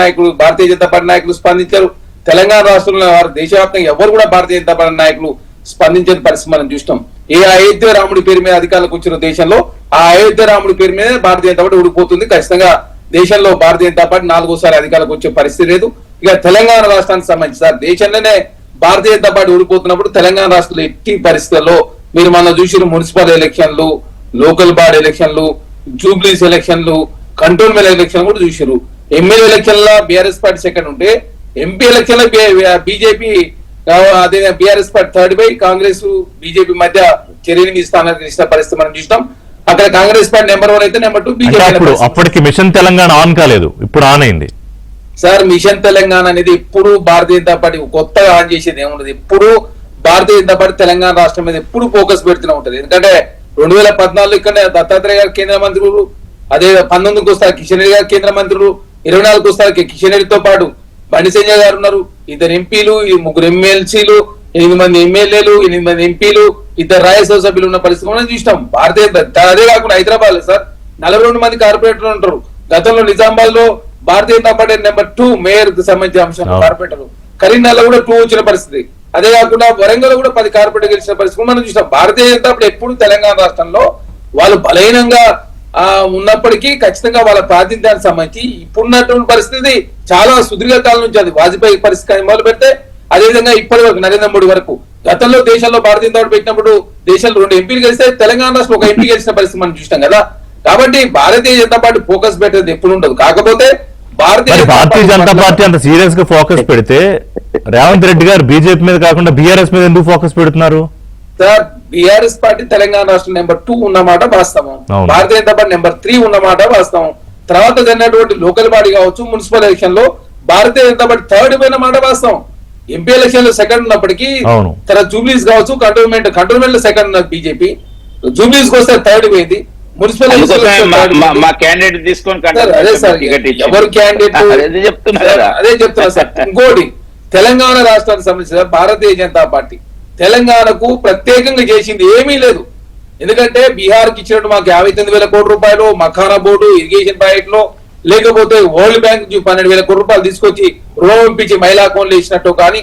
జనతా పార్టీ నాయకులు స్పందించారు. తెలంగాణ రాష్ట్రంలో వారు దేశవ్యాప్తంగా ఎవరు కూడా భారతీయ జనతా పార్టీ నాయకులు స్పందించని పరిస్థితి మనం చూస్తాం. ఏ అయోధ్య రాముడి పేరు మీద అధికారులకు వచ్చిన దేశంలో ఆ అయోధ్య రాముడి పేరు మీద భారతీయ జనతా పార్టీ ఊడిపోతుంది. ఖచ్చితంగా దేశంలో భారతీయ జనతా పార్టీ 4వ సారి అధికారులకు వచ్చే పరిస్థితి లేదు. ఇక తెలంగాణ రాష్ట్రానికి సంబంధించి సార్, దేశంలోనే భారతీయ జనతా పార్టీ ఊడిపోతున్నప్పుడు తెలంగాణ రాష్ట్రంలో ఎట్టి పరిస్థితుల్లో మీరు మన చూసిన మున్సిపల్ ఎలక్షన్లు, లోకల్ బాడీ ఎలక్షన్లు, జూబ్లీస్ ఎలక్షన్లు, కంటోన్మెంట్ ఎలక్షన్ కూడా చూసారు. ఎమ్మెల్యే ఎలక్షన్ లో బీఆర్ఎస్ పార్టీ సెకండ్ ఉంటే ఎంపీ ఎలక్షన్ లో బీజేపీ అదే బీఆర్ఎస్ పార్టీ 3rd పై కాంగ్రెస్ బీజేపీ మధ్య చర్యని స్థానానికి ఇచ్చిన పరిస్థితి మనం చూసినాం. అక్కడ కాంగ్రెస్ పార్టీ నెంబర్ 1 అయితే నెంబర్ 2 బీజేపీ. అప్పటికి మిషన్ తెలంగాణ ఆన్ కాలేదు, ఇప్పుడు ఆన్ అయింది. సార్, మిషన్ తెలంగాణ అనేది ఎప్పుడు భారతీయ జనతా పార్టీ కొత్తగా ఆన్ చేసేది ఏముండదు. ఎప్పుడు భారతీయ జనతా పార్టీ తెలంగాణ రాష్ట్రం మీద ఎప్పుడు ఫోకస్ పెడుతూనే ఉంటది. ఎందుకంటే 2014 ఇక్కడ దత్తాత్రేయ గారు కేంద్ర మంత్రులు, అదే 19కి వస్తారు కిషన్ రెడ్డి గారు కేంద్ర మంత్రులు, 24కి వస్తారు కిషన్ రెడ్డితో పాటు బండి సంజయ్ గారు ఉన్నారు, 2 ఎంపీలు, 3 ఎమ్మెల్సీలు, 8 మంది ఎమ్మెల్యేలు, 8 మంది ఎంపీలు, 2 రాజ్యసభ సభ్యులు ఉన్న పరిస్థితి మనం చూసినాం. భారతీయ అదే కాకుండా హైదరాబాద్ లో సార్ 42 మంది కార్పొరేటర్లు ఉంటారు. గతంలో నిజామాబాద్ లో భారతీయ జనతా పార్టీ నెంబర్ 2 మేయర్ కు సంబంధించిన అంశం కార్పొరేటర్, కరీంనగర్ కూడా 2 వచ్చిన పరిస్థితి. అదే కాకుండా వరంగల్ కూడా 10 కార్పొరేటర్ గెలిచిన పరిస్థితి మనం చూసాం. భారతీయ జనతా పార్టీ ఎప్పుడు తెలంగాణ రాష్ట్రంలో వాళ్ళు బలహీనంగా ఉన్నప్పటికీ ఖచ్చితంగా వాళ్ళ ప్రాతినిధ్యానికి సంబంధించి ఇప్పుడున్నటువంటి పరిస్థితి చాలా సుదీర్ఘకాలం నుంచి అది వాజ్పేయి పరిస్థితి మొదలు పెడితే అదేవిధంగా ఇప్పటి వరకు నరేంద్ర మోడీ వరకు గతంలో దేశంలో భారతీయ జనతా పార్టీ పెట్టినప్పుడు దేశంలో 2 ఎంపీలు గెలిస్తే తెలంగాణ రాష్ట్రంలో 1 ఎంపీ గెలిచిన పరిస్థితి మనం చూసినాం కదా. కాబట్టి భారతీయ జనతా పార్టీ ఫోకస్ పెట్టేది ఎప్పుడు ఉండదు. కాకపోతే భారతీయ జనతా పార్టీ అంత సీరియస్ గా ఫోకస్ పెడితే రేవంత్ రెడ్డి గారు బీజేపీ మీద కాకుండా బీఆర్ఎస్ మీద ఎందుకు ఫోకస్ పెడుతున్నారు? సార్, బీఆర్ఎస్ పార్టీ తెలంగాణ రాష్ట్రం నెంబర్ 2 ఉన్నమాట వాస్తవం, భారతీయ జనతా పార్టీ నెంబర్ 3 ఉన్నమాట వాస్తవం. తర్వాత జరిగినటువంటి లోకల్ బాడీ కావచ్చు, మున్సిపల్ ఎలక్షన్ లో భారతీయ జనతా పార్టీ 3rd పోయిన మాట వాస్తవం. ఎంపీ ఎలక్షన్ లో 2nd ఉన్నప్పటికీ తర్వాత జూబ్లీస్ కావచ్చు, కంటోన్మెంట్ లో 2nd ఉన్నది బీజేపీ, జూబ్లీస్ వస్తే 3rd పోయింది. మున్సిపల్ మా క్యాండిడేట్ తీసుకొని అదే సార్ ఎవరు క్యాండిడేట్ అదే చెప్తున్నా సార్. ఇంకోటి తెలంగాణ రాష్ట్రానికి సంబంధించిన భారతీయ జనతా పార్టీ తెలంగాణకు ప్రత్యేకంగా చేసింది ఏమీ లేదు. ఎందుకంటే బీహార్ కి ఇచ్చినట్టు మాకు 59,000 కోట్ల రూపాయలు మఖానా బోర్డు ఇరిగేషన్ ప్రాజెక్ట్ లో, లేకపోతే వరల్డ్ బ్యాంక్ 12,000 కోట్ల రూపాయలు తీసుకొచ్చి రుణం ఇప్పించి మహిళా అకౌంట్లు ఇచ్చినట్టు కానీ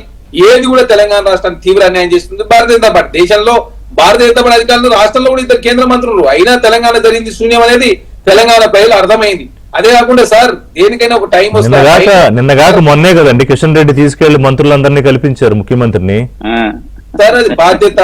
ఏది కూడా తెలంగాణ రాష్ట్రానికి తీవ్ర అన్యాయం చేస్తుంది భారతీయ జనతా పార్టీ. దేశంలో భారతీయ జనతా పార్టీ అధికారులు రాష్ట్రంలో కూడా 2 కేంద్ర మంత్రులు అయినా తెలంగాణ జరిగింది శూన్యం అనేది తెలంగాణ ప్రజలు అర్థమైంది. అదే కాకుండా సార్ దేనికైనా ఒక టైం వస్తుంది. నిన్నగాక మొన్నే కదండి కిషన్ రెడ్డి తీసుకెళ్లి మంత్రులందరినీ కల్పించారు ముఖ్యమంత్రిని. సార్ అది బాధ్యత,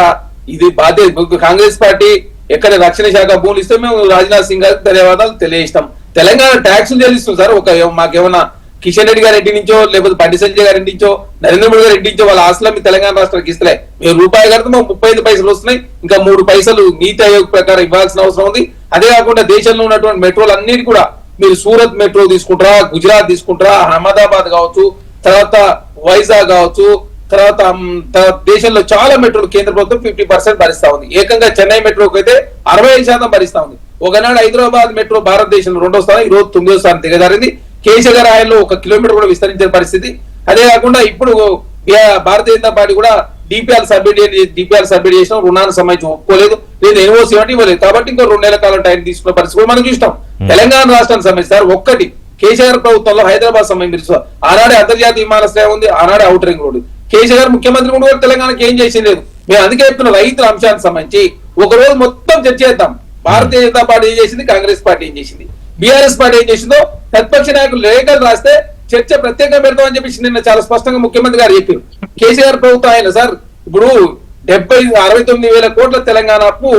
ఇది బాధ్యత. కాంగ్రెస్ పార్టీ ఎక్కడ రక్షణ శాఖ భూములు ఇస్తే మేము రాజ్నాథ్ సింగ్ గారికి ధన్యవాదాలు తెలియజేస్తాం. తెలంగాణ ట్యాక్సులు చెల్లిస్తుంది సార్. మాకేమన్నా కిషన్ రెడ్డి గారి ఇంటి నుంచో లేకపోతే బండి సంజయ్ గారి ఇంటి నుంచో నరేంద్ర మోడీ గారి ఇంటి నుంచో వాళ్ళ ఆస్తులు మీ తెలంగాణ రాష్ట్రానికి ఇస్తలే. మీరు రూపాయి కడితే మాకు 35 పైసలు వస్తున్నాయి, ఇంకా 3 పైసలు నీతి ఆయోగ్ ప్రకారం ఇవ్వాల్సిన అవసరం ఉంది. అదే కాకుండా దేశంలో ఉన్నటువంటి మెట్రోలు అన్నిటి కూడా మీరు సూరత్ మెట్రో తీసుకుంటారా, గుజరాత్ తీసుకుంటారా, అహ్మదాబాద్ కావచ్చు, తర్వాత వైజాగ్ కావచ్చు, తర్వాత దేశంలో చాలా మెట్రోలు కేంద్ర ప్రభుత్వం 50% భరిస్తా ఉంది. ఏకంగా చెన్నై మెట్రోకి అయితే 65% భరిస్తా ఉంది. ఒకనాడు హైదరాబాద్ మెట్రో భారతదేశంలో 2వ స్థానం, ఈ రోజు 9వ స్థానం దిగజారింది. కేసీఆర్ ఆయనలో 1 కిలోమీటర్ కూడా విస్తరించిన పరిస్థితి. అదే కాకుండా ఇప్పుడు భారతీయ జనతా పార్టీ కూడా డిపిఆర్ సబ్మిట్ చేసిన రుణానికి సంబంధించి ఒప్పుకోలేదు, లేదు ఎన్ఓసీ అంటే ఇవ్వలేదు. కాబట్టి ఇంకో 2 నెలల కాలం టైం తీసుకున్న పరిస్థితి కూడా మనం చూస్తాం. తెలంగాణ రాష్ట్రానికి సంబంధించి సార్ ఒక్కటి కేసీఆర్ ప్రభుత్వంలో హైదరాబాద్ సంబంధించి ఆనాడే అంతర్జాతీయ విమానాశ్రయం ఉంది, ఆనాడే ఔటర్ రింగ్ రోడ్డు. కేసీఆర్ ముఖ్యమంత్రి కూడా తెలంగాణకి ఏం చేసింది లేదు. మేము అందుకే చెప్తున్న రైతుల అంశానికి సంబంధించి ఒక రోజు మొత్తం చర్చ చేద్దాం. భారతీయ జనతా పార్టీ ఏం చేసింది, కాంగ్రెస్ పార్టీ ఏం చేసింది, బీఆర్ఎస్ పార్టీ ఏం చేసిందో ప్రతిపక్ష నాయకులు లేఖలు రాస్తే చర్చ ప్రత్యేకంగా పెడతామని చెప్పేసి నిన్న చాలా స్పష్టంగా ముఖ్యమంత్రి గారు చెప్పారు. కేసీఆర్ ప్రభుత్వం ఆయన సార్ ఇప్పుడు 69,000 కోట్ల తెలంగాణ అప్పు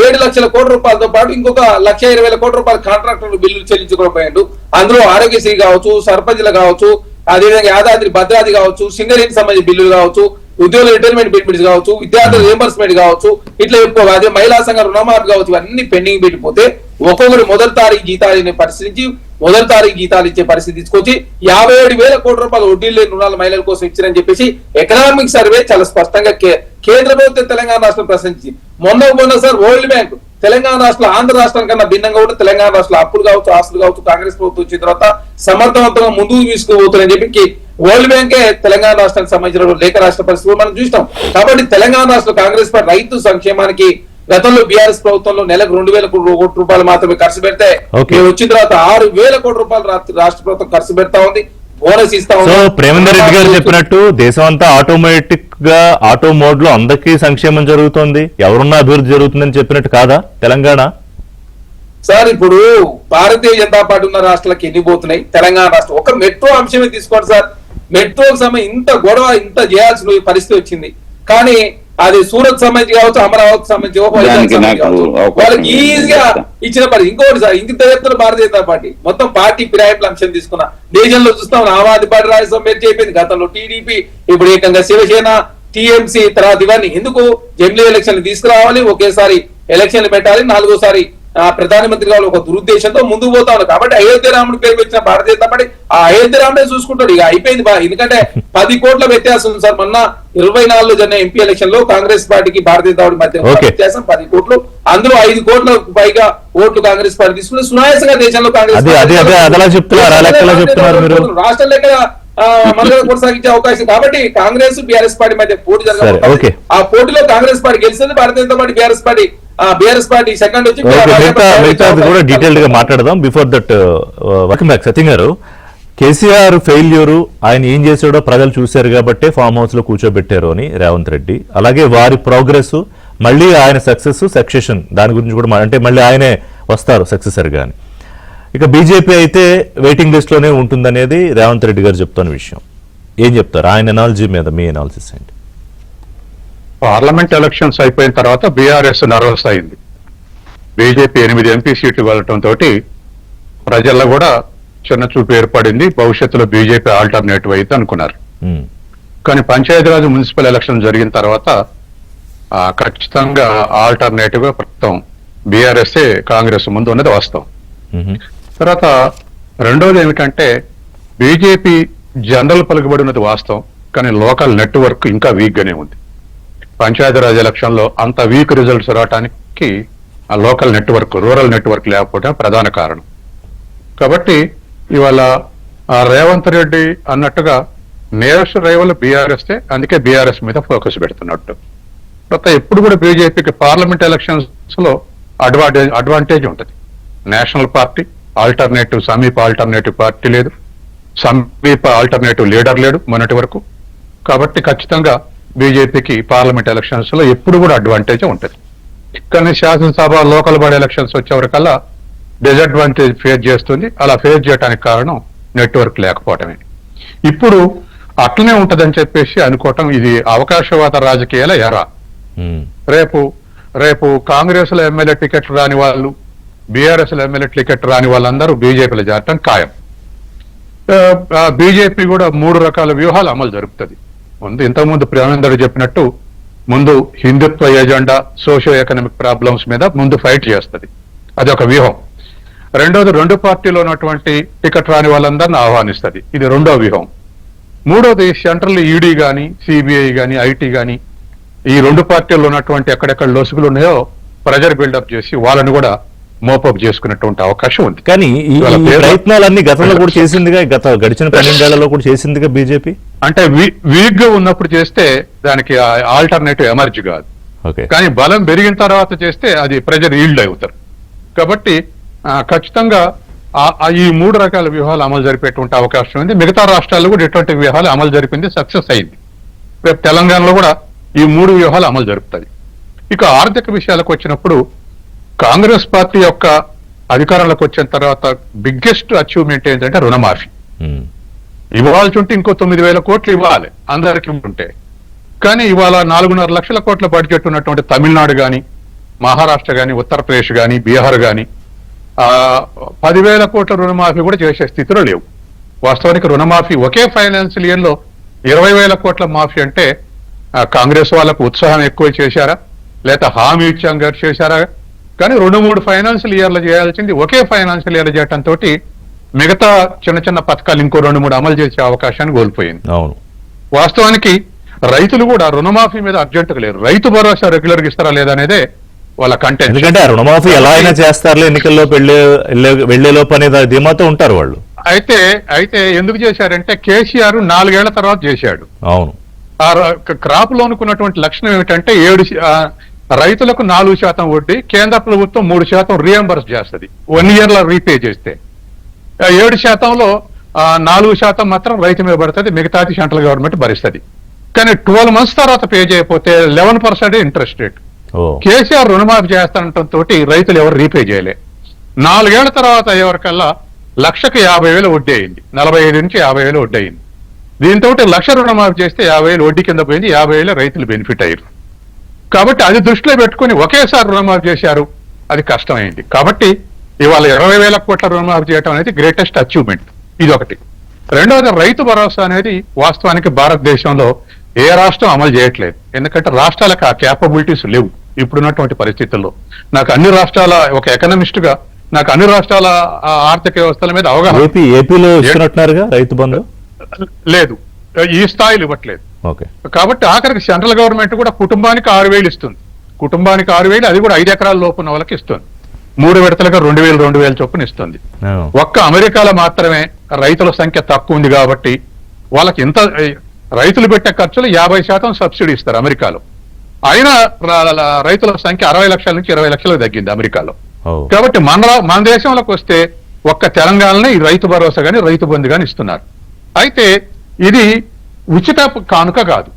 7 లక్షల కోట్ల రూపాయలతో పాటు ఇంకొక 1,20,000 కోట్ల రూపాయల కాంట్రాక్టర్ బిల్లులు చెల్లించుకోకపోయాడు. అందులో ఆరోగ్యశ్రీ కావచ్చు, సర్పంచ్లు కావచ్చు, అదేవిధంగా యాదాద్రి భద్రాది కావచ్చు, సింగరేణికి సంబంధించిన బిల్లులు కావచ్చు, ఉద్యోగుల రిటైర్మెంట్ బెనిఫిట్స్ కావచ్చు, విద్యార్థుల రియంబర్స్మెంట్ కావచ్చు, ఇట్లా చెప్పుకోవాలి. అదే మహిళా సంఘ రుణమాఫీ కావచ్చు, ఇవన్నీ పెండింగ్ పెట్టిపోతే ఒక్కొక్కరు మొదటి తారీఖు జీతాలు పరిస్థితి మొదటి తారీఖు జీతాలు ఇచ్చే పరిస్థితి తీసుకొచ్చి 57,000 కోట్ల రూపాయలు వడ్డీలు లేని రుణాలు మహిళల కోసం ఇచ్చారని చెప్పేసి ఎకనామిక్ సర్వే చాలా స్పష్టంగా కేంద్ర ప్రభుత్వం తెలంగాణ రాష్ట్రం ప్రశ్నించి మొన్న సార్ వరల్డ్ బ్యాంక్ తెలంగాణ రాష్ట్రం ఆంధ్ర రాష్ట్రం కన్నా భిన్నంగా కూడా తెలంగాణ రాష్ట్రంలో అప్పులు కావచ్చు, ఆస్తులు కావచ్చు, కాంగ్రెస్ ప్రభుత్వం వచ్చిన తర్వాత సమర్థవంతంగా ముందుకు తీసుకుపోతుందని చెప్పి వరల్డ్ బ్యాంకే తెలంగాణ రాష్ట్రానికి సంబంధించిన లేఖ రాష్ట్ర పరిస్థితులు మనం చూస్తాం. కాబట్టి తెలంగాణ రాష్ట్ర కాంగ్రెస్ పార్టీ రైతు సంక్షేమానికి గతంలో బీఆర్ఎస్ ప్రభుత్వంలో నెలకు 2,000 కోట్ల రూపాయలు మాత్రమే ఖర్చు పెడితే వచ్చిన తర్వాత 6,000 కోట్ల రూపాయలు రాష్ట్ర ప్రభుత్వం ఖర్చు పెడతా ఉంది, బోనస్ ఇస్తా ఉంది. సో ప్రేమేందర్ రెడ్డి గారు చెప్పినట్టు దేశం అంతా ఆటోమేటిక్ గా ఆటో మోడ్ లో అందరికీ సంక్షేమం జరుగుతోంది, ఎవరున్నా అభివృద్ధి జరుగుతుందని చెప్పినట్టు కాదా తెలంగాణ? సార్ ఇప్పుడు భారతీయ జనతా పార్టీ ఉన్న రాష్ట్రాలకు ఎన్ని పోతున్నాయి, తెలంగాణ రాష్ట్రం ఒక మెట్రో అంశమే తీసుకోండి సార్. మెట్రోకి సంబంధించి ఇంత గొడవ ఇంత చేయాల్సిన పరిస్థితి వచ్చింది. కానీ అది సూరత్ సంబంధించి కావచ్చు, అమరావతి సంబంధించి వాళ్ళకి ఈజీగా ఇచ్చిన పరిస్థితి. ఇంకోటి సార్ ఇంత చెప్తున్న భారతీయ జనతా పార్టీ మొత్తం పార్టీ ఫిరాయింపుల అంశం తీసుకున్నా దేశంలో చూస్తాం. ఆమ్ ఆద్మీ పార్టీ రాజ్యసభ మెర్జ్ అయిపోయింది, గతంలో టీడీపీ, ఇప్పుడు ఏకంగా శివసేన, టీఎంసీ, తర్వాత ఇవన్నీ ఎందుకు జమిలీ ఎలక్షన్లు తీసుకురావాలి, ఒకేసారి ఎలక్షన్లు పెట్టాలి, 4వసారి ప్రధానమంత్రి కావాలి ఒక దురుద్దేశంతో ముందుకు పోతా ఉన్నారు. కాబట్టి అయోధ్య రాముడి పేరు వచ్చిన భారతీయ జనతా పార్టీ ఆ అయోధ్య రాముడే చూసుకుంటాడు. ఇక అయిపోయింది ఎందుకంటే 10 కోట్ల వ్యత్యాసం ఉంది సార్. మొన్న 24లో జరిగిన ఎంపీ ఎలక్షన్ లో కాంగ్రెస్ పార్టీకి భారతీయ జనతా పార్టీ మధ్య వ్యత్యాసం 10 కోట్లు. అందులో 5 కోట్లకు పైగా ఓట్లు కాంగ్రెస్ పార్టీ తీసుకుని సునాయాసంగా దేశంలో కాంగ్రెస్ రాష్ట్ర లెక్క మనలో కొనసాగించే అవకాశం. కాబట్టి కాంగ్రెస్ బీఆర్ఎస్ పార్టీ మధ్య పోటీ జరగాలి. ఆ పోటీలో కాంగ్రెస్ పార్టీ గెలిచింది, Bharatiya Janata party BRS party second వచ్చి కూడా డీటెయిల్డ్ గా మాట్లాడదాం. Before that welcome back Satyam garu. KCR failure ఆయన ఏం చేశాడో ప్రజలు చూశారు కాబట్టి ఫామ్ హౌస్ లో కూర్చోబెట్టారు అని రేవంత్ రెడ్డి, అలాగే వారి ప్రోగ్రెస్, మళ్ళీ ఆయన సక్సెషన్ దాని గురించి కూడా అంటే మళ్ళీ ఆయనే వస్తారు సక్సెసర్ గాని. ఇక బీజేపీ అయితే వెయిటింగ్ లిస్ట్ లోనే ఉంటుందనేది రేవంత్ రెడ్డి గారు చెప్తున్న విషయం. ఏం చెప్తారు ఆయన ఎనాలజీ మీద? మీ ఎనాలిసిస్ ఏంటి? పార్లమెంట్ ఎలక్షన్స్ అయిపోయిన తర్వాత బీఆర్ఎస్ నర్వస్ అయింది. బీజేపీ 8 ఎంపీ సీట్లు వెళ్ళటంతో ప్రజల్లో కూడా చిన్న చూపు ఏర్పడింది. భవిష్యత్తులో బీజేపీ ఆల్టర్నేటివ్ అయితే అనుకున్నారు. కానీ పంచాయతీరాజ్ మున్సిపల్ ఎలక్షన్ జరిగిన తర్వాత ఖచ్చితంగా ఆల్టర్నేటివ్ గా ప్రస్తుతం బీఆర్ఎస్ఏ కాంగ్రెస్ ముందు ఉన్నది వాస్తవం. తర్వాత రెండోది ఏమిటంటే బీజేపీ జనరల్ పలుకుబడి ఉన్నది వాస్తవం, కానీ లోకల్ నెట్వర్క్ ఇంకా వీక్ గానే ఉంది. పంచాయతీరాజ్ ఎలక్షన్ లో అంత వీక్ రిజల్ట్స్ రావడానికి ఆ లోకల్ నెట్వర్క్, రూరల్ నెట్వర్క్ లేకపోవడం ప్రధాన కారణం. కాబట్టి ఇవాళ రేవంత్ రెడ్డి అన్నట్టుగా నేరెస్ట్ రైవల్ బీఆర్ఎస్, అందుకే బీఆర్ఎస్ మీద ఫోకస్ పెడుతున్నట్టు. తర్వాత ఎప్పుడు కూడా బీజేపీకి పార్లమెంట్ ఎలక్షన్స్ లో అడ్వాంటేజ్ ఉంటుంది. నేషనల్ పార్టీ, ఆల్టర్నేటివ్ సమీప ఆల్టర్నేటివ్ పార్టీ లేదు, సమీప ఆల్టర్నేటివ్ లీడర్ లేడు మొన్నటి వరకు. కాబట్టి ఖచ్చితంగా బీజేపీకి పార్లమెంట్ ఎలక్షన్స్ లో ఎప్పుడు కూడా అడ్వాంటేజ్ ఉంటుంది. కానీ శాసనసభ, లోకల్ బాడీ ఎలక్షన్స్ వచ్చేవరకల్లా డిసడ్వాంటేజ్ ఫేస్ చేస్తుంది. అలా ఫేస్ చేయడానికి కారణం నెట్వర్క్ లేకపోవటమే. ఇప్పుడు అట్లనే ఉంటదని చెప్పేసి అనుకోవటం ఇది అవకాశవాద రాజకీయాల ఎరా. రేపు కాంగ్రెస్ లో ఎమ్మెల్యే టికెట్ రాని వాళ్ళు, బీఆర్ఎస్ లో ఎమ్మెల్యే టికెట్ రాని వాళ్ళందరూ బీజేపీలో చేరటం ఖాయం. బీజేపీ కూడా 3 రకాల వ్యూహాలు అమలు జరుపుతుంది. ఇంతకుముందు ప్రేమేందర్ చెప్పినట్టు ముందు హిందుత్వ ఎజెండా, సోషియో ఎకనామిక్ ప్రాబ్లమ్స్ మీద ముందు ఫైట్ చేస్తుంది, అది ఒక వ్యూహం. రెండోది 2 పార్టీలో ఉన్నటువంటి టికెట్ రాని వాళ్ళందరినీ ఆహ్వానిస్తుంది, ఇది రెండో వ్యూహం. మూడోది సెంట్రల్ ఈడీ కానీ సిబిఐ కానీ ఐటీ కానీ ఈ రెండు పార్టీల్లో ఉన్నటువంటి ఎక్కడెక్కడ లొసుగులు ఉన్నాయో ప్రెజర్ బిల్డప్ చేసి వాళ్ళని కూడా మోపప్ చేసుకునేటువంటి అవకాశం ఉంది. కానీ ఈ ఇవాళ ఈ ప్రయత్నాలన్నీ గతంలో కూడా చేసిందిగా, గడిచిన 12 ఏళ్లలో కూడా చేసిందిగా బీజేపీ. అంటే వీక్ గా ఉన్నప్పుడు చేస్తే దానికి ఆల్టర్నేటివ్ ఎమర్జ్ కాదు. ఓకే, కానీ బలం పెరిగిన తర్వాత చేస్తే అది ప్రెజర్ ఈల్డ్ అవుతారు. కాబట్టి ఖచ్చితంగా ఈ 3 రకాల వ్యూహాలు అమలు జరిపేటువంటి అవకాశం ఉంది. మిగతా రాష్ట్రాల్లో కూడా ఇటువంటి వ్యూహాలు అమలు జరిపింది, సక్సెస్ అయింది. రేపు తెలంగాణలో కూడా ఈ 3 వ్యూహాలు అమలు జరుపుతాయి. ఇక ఆర్థిక విషయాలకు వచ్చినప్పుడు కాంగ్రెస్ పార్టీ యొక్క అధికారంలోకి వచ్చిన తర్వాత బిగ్గెస్ట్ అచీవ్మెంట్ ఏంటంటే రుణమాఫీ. ఇవ్వాల్సి ఉంటే ఇంకో 9,000 కోట్లు ఇవ్వాలి అందరికి ఉంటే, కానీ ఇవాళ 4.5 లక్షల కోట్ల బడ్జెట్ ఉన్నటువంటి తమిళనాడు కానీ, మహారాష్ట్ర కానీ, ఉత్తరప్రదేశ్ కానీ, బీహార్ కానీ 10,000 కోట్ల రుణమాఫీ కూడా చేసే స్థితిలో లేవు. వాస్తవానికి రుణమాఫీ ఒకే ఫైనాన్షియల్ ఇయర్ లో 20,000 కోట్ల మాఫీ అంటే కాంగ్రెస్ వాళ్ళకు ఉత్సాహం ఎక్కువ చేశారా, లేదా హామీ ఇచ్చాం గారు చేశారా? కానీ 2-3 ఫైనాన్షియల్ ఇయర్లు చేయాల్సింది ఒకే ఫైనాన్షియల్ ఇయర్ చేయడంతో మిగతా చిన్న చిన్న పథకాలు ఇంకో 2-3 అమలు చేసే అవకాశాన్ని కోల్పోయింది. అవును, వాస్తవానికి రైతులు కూడా రుణమాఫీ మీద అర్జెంటుగా లేరు. రైతు భరోసా రెగ్యులర్ గా ఇస్తారా లేదా అనేదే వాళ్ళ కంటెంట్. ఎందుకంటే ఆ రుణమాఫీ ఎలా అయినా చేస్తారులే, ఎన్నికల్లో వెళ్లే లోపు అనేది ధీమాతో ఉంటారు వాళ్ళు. అయితే ఎందుకు చేశారంటే కేసీఆర్ 4 ఏళ్ల తర్వాత చేశాడు. అవును, ఆ క్రాప్ లోన్ కున్నటువంటి లక్షణం ఏమిటంటే రైతులకు 4% వడ్డీ, కేంద్ర ప్రభుత్వం 3% రీఎంబర్స్ చేస్తుంది 1 ఇయర్ లో రీపే చేస్తే. 7%లో 4% మాత్రం రైతు మీద పడుతుంది, మిగతాది సెంట్రల్ గవర్నమెంట్ భరిస్తుంది. కానీ 12 months తర్వాత పే చేయకపోతే 11% ఇంట్రెస్ట్ రేట్. కేసీఆర్ రుణమాఫీ చేస్తానంతో రైతులు ఎవరు రీపే చేయలే. 4 ఏళ్ల తర్వాత అయ్యేవరకల్లా 1,50,000 వడ్డీ అయింది, 45 నుంచి 50,000 వడ్డీ అయింది. దీంతో 1,00,000 రుణమాఫీ చేస్తే 50,000 వడ్డీ కింద పోయింది, 50,000 రైతులు బెనిఫిట్ అయ్యారు. కాబట్టి అది దృష్టిలో పెట్టుకుని ఒకేసారి రుణమాఫీ చేశారు, అది కష్టమైంది. కాబట్టి ఇవాళ 20,000 కోట్ల రుణమాఫీ చేయడం అనేది గ్రేటెస్ట్ అచీవ్మెంట్. ఇది ఒకటి. రెండవది రైతు భరోసా అనేది వాస్తవానికి భారతదేశంలో ఏ రాష్ట్రం అమలు చేయట్లేదు. ఎందుకంటే రాష్ట్రాలకు ఆ క్యాపబిలిటీస్ లేవు ఇప్పుడున్నటువంటి పరిస్థితుల్లో. నాకు అన్ని రాష్ట్రాల ఒక ఎకనమిస్ట్ గా నాకు అన్ని రాష్ట్రాల ఆర్థిక వ్యవస్థల మీద అవగాహన. ఏపీలో ఇస్తున్నట్టున్నారుగా రైతు బంధు లేదు, ఈ స్థాయిలు ఇవ్వట్లేదు. కాబట్టి ఆఖరికి సెంట్రల్ గవర్నమెంట్ కూడా కుటుంబానికి 6,000 ఇస్తుంది. కుటుంబానికి 6,000, అది కూడా 5 ఎకరాల లోపు ఉన్న వాళ్ళకి ఇస్తుంది. 3 విడతలుగా 2,000 చొప్పున ఇస్తుంది. ఒక్క అమెరికాలో మాత్రమే రైతుల సంఖ్య తక్కువ ఉంది కాబట్టి వాళ్ళకి ఇంత రైతులు పెట్టే ఖర్చులు 50% సబ్సిడీ ఇస్తారు అమెరికాలో. అయినా రైతుల సంఖ్య 60 లక్షల నుంచి 20 లక్షలకు తగ్గింది అమెరికాలో. కాబట్టి మన దేశంలోకి వస్తే ఒక్క తెలంగాణలో ఈ రైతు భరోసా గాని రైతు బంధు గాని ఇస్తున్నారు. అయితే ఇది ఉచిత కానుక కాదు.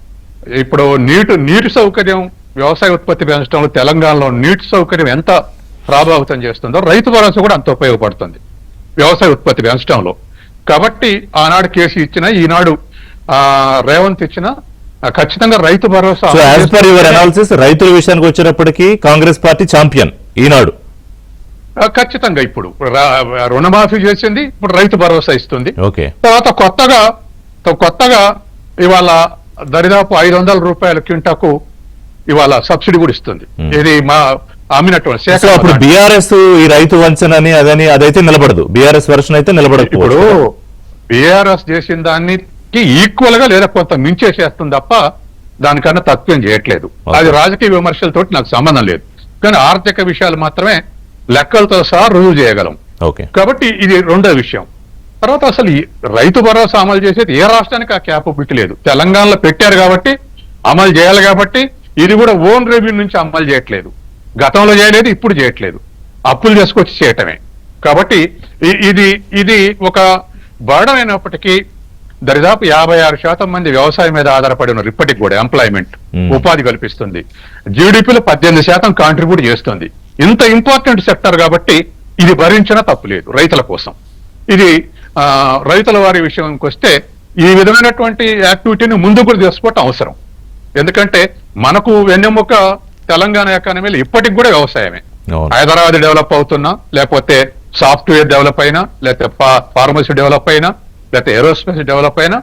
ఇప్పుడు నీటి సౌకర్యం వ్యవసాయ ఉత్పత్తి పెంచడంలో తెలంగాణలో నీటి సౌకర్యం ఎంత ప్రభావితం చేస్తుందో రైతు భరోసా కూడా అంత ఉపయోగపడుతుంది వ్యవసాయ ఉత్పత్తి పెంచడంలో. కాబట్టి ఆనాడు కేసీ ఇచ్చిన, ఈనాడు రేవంత్ ఇచ్చిన ఖచ్చితంగా రైతు భరోసా. రైతుల విషయానికి వచ్చినప్పటికీ కాంగ్రెస్ పార్టీ ఛాంపియన్ ఈనాడు. ఖచ్చితంగా ఇప్పుడు రుణమాఫీ చేసింది, ఇప్పుడు రైతు భరోసా ఇస్తుంది. తర్వాత కొత్తగా ఇవాళ దరిదాపు 500 రూపాయల క్వింటాకు ఇవాళ సబ్సిడీ కూడా ఇస్తుంది. ఇది మా అమ్మినటువంటి శాఖ. బీఆర్ఎస్ ఈ రైతు వంచనని అదైతే నిలబడదు, బీఆర్ఎస్ వర్షన్ అయితే నిలబడదు. ఇప్పుడు బీఆర్ఎస్ చేసిన దానికి ఈక్వల్ గా లేదా కొంత మించేసేస్తుంది తప్ప దానికన్నా తక్కువేం చేయట్లేదు. అది రాజకీయ విమర్శలతోటి నాకు సంబంధం లేదు. కానీ ఆర్థిక విషయాలు మాత్రమే లెక్కలతో సహా రుజువు చేయగలం. కాబట్టి ఇది రెండో విషయం. తర్వాత అసలు రైతు భరోసా అమలు చేసేది ఏ రాష్ట్రానికి ఆ క్యాపబిలిటీ లేదు. తెలంగాణలో పెట్టారు కాబట్టి అమలు చేయాలి, కాబట్టి ఇది కూడా ఓన్ రెవెన్యూ నుంచి అమలు చేయట్లేదు. గతంలో చేయలేదు, ఇప్పుడు చేయట్లేదు, అప్పులు చేసుకొచ్చి చేయటమే. కాబట్టి ఇది ఒక బర్డన్ అయినప్పటికీ దరిదాపు 56% మంది వ్యవసాయం మీద ఆధారపడి ఉన్నారు. ఇప్పటికి కూడా ఎంప్లాయ్మెంట్, ఉపాధి కల్పిస్తుంది. జీడిపిలో 18% కాంట్రిబ్యూట్ చేస్తుంది. ఇంత ఇంపార్టెంట్ సెక్టర్ కాబట్టి ఇది భరించినా తప్పు లేదు రైతుల కోసం. ఇది రైతుల వారి విషయానికి వస్తే ఈ విధమైనటువంటి యాక్టివిటీని ముందుకు తీసుకోవటం అవసరం. ఎందుకంటే మనకు వెన్నెముక తెలంగాణ ఎకానమీలో ఇప్పటికి కూడా వ్యవసాయమే. హైదరాబాద్ డెవలప్ అవుతున్నా, లేకపోతే సాఫ్ట్వేర్ డెవలప్ అయినా, లేకపోతే ఫార్మసీ డెవలప్ అయినా, లేకపోతే ఏరోస్పేస్ డెవలప్ అయినా,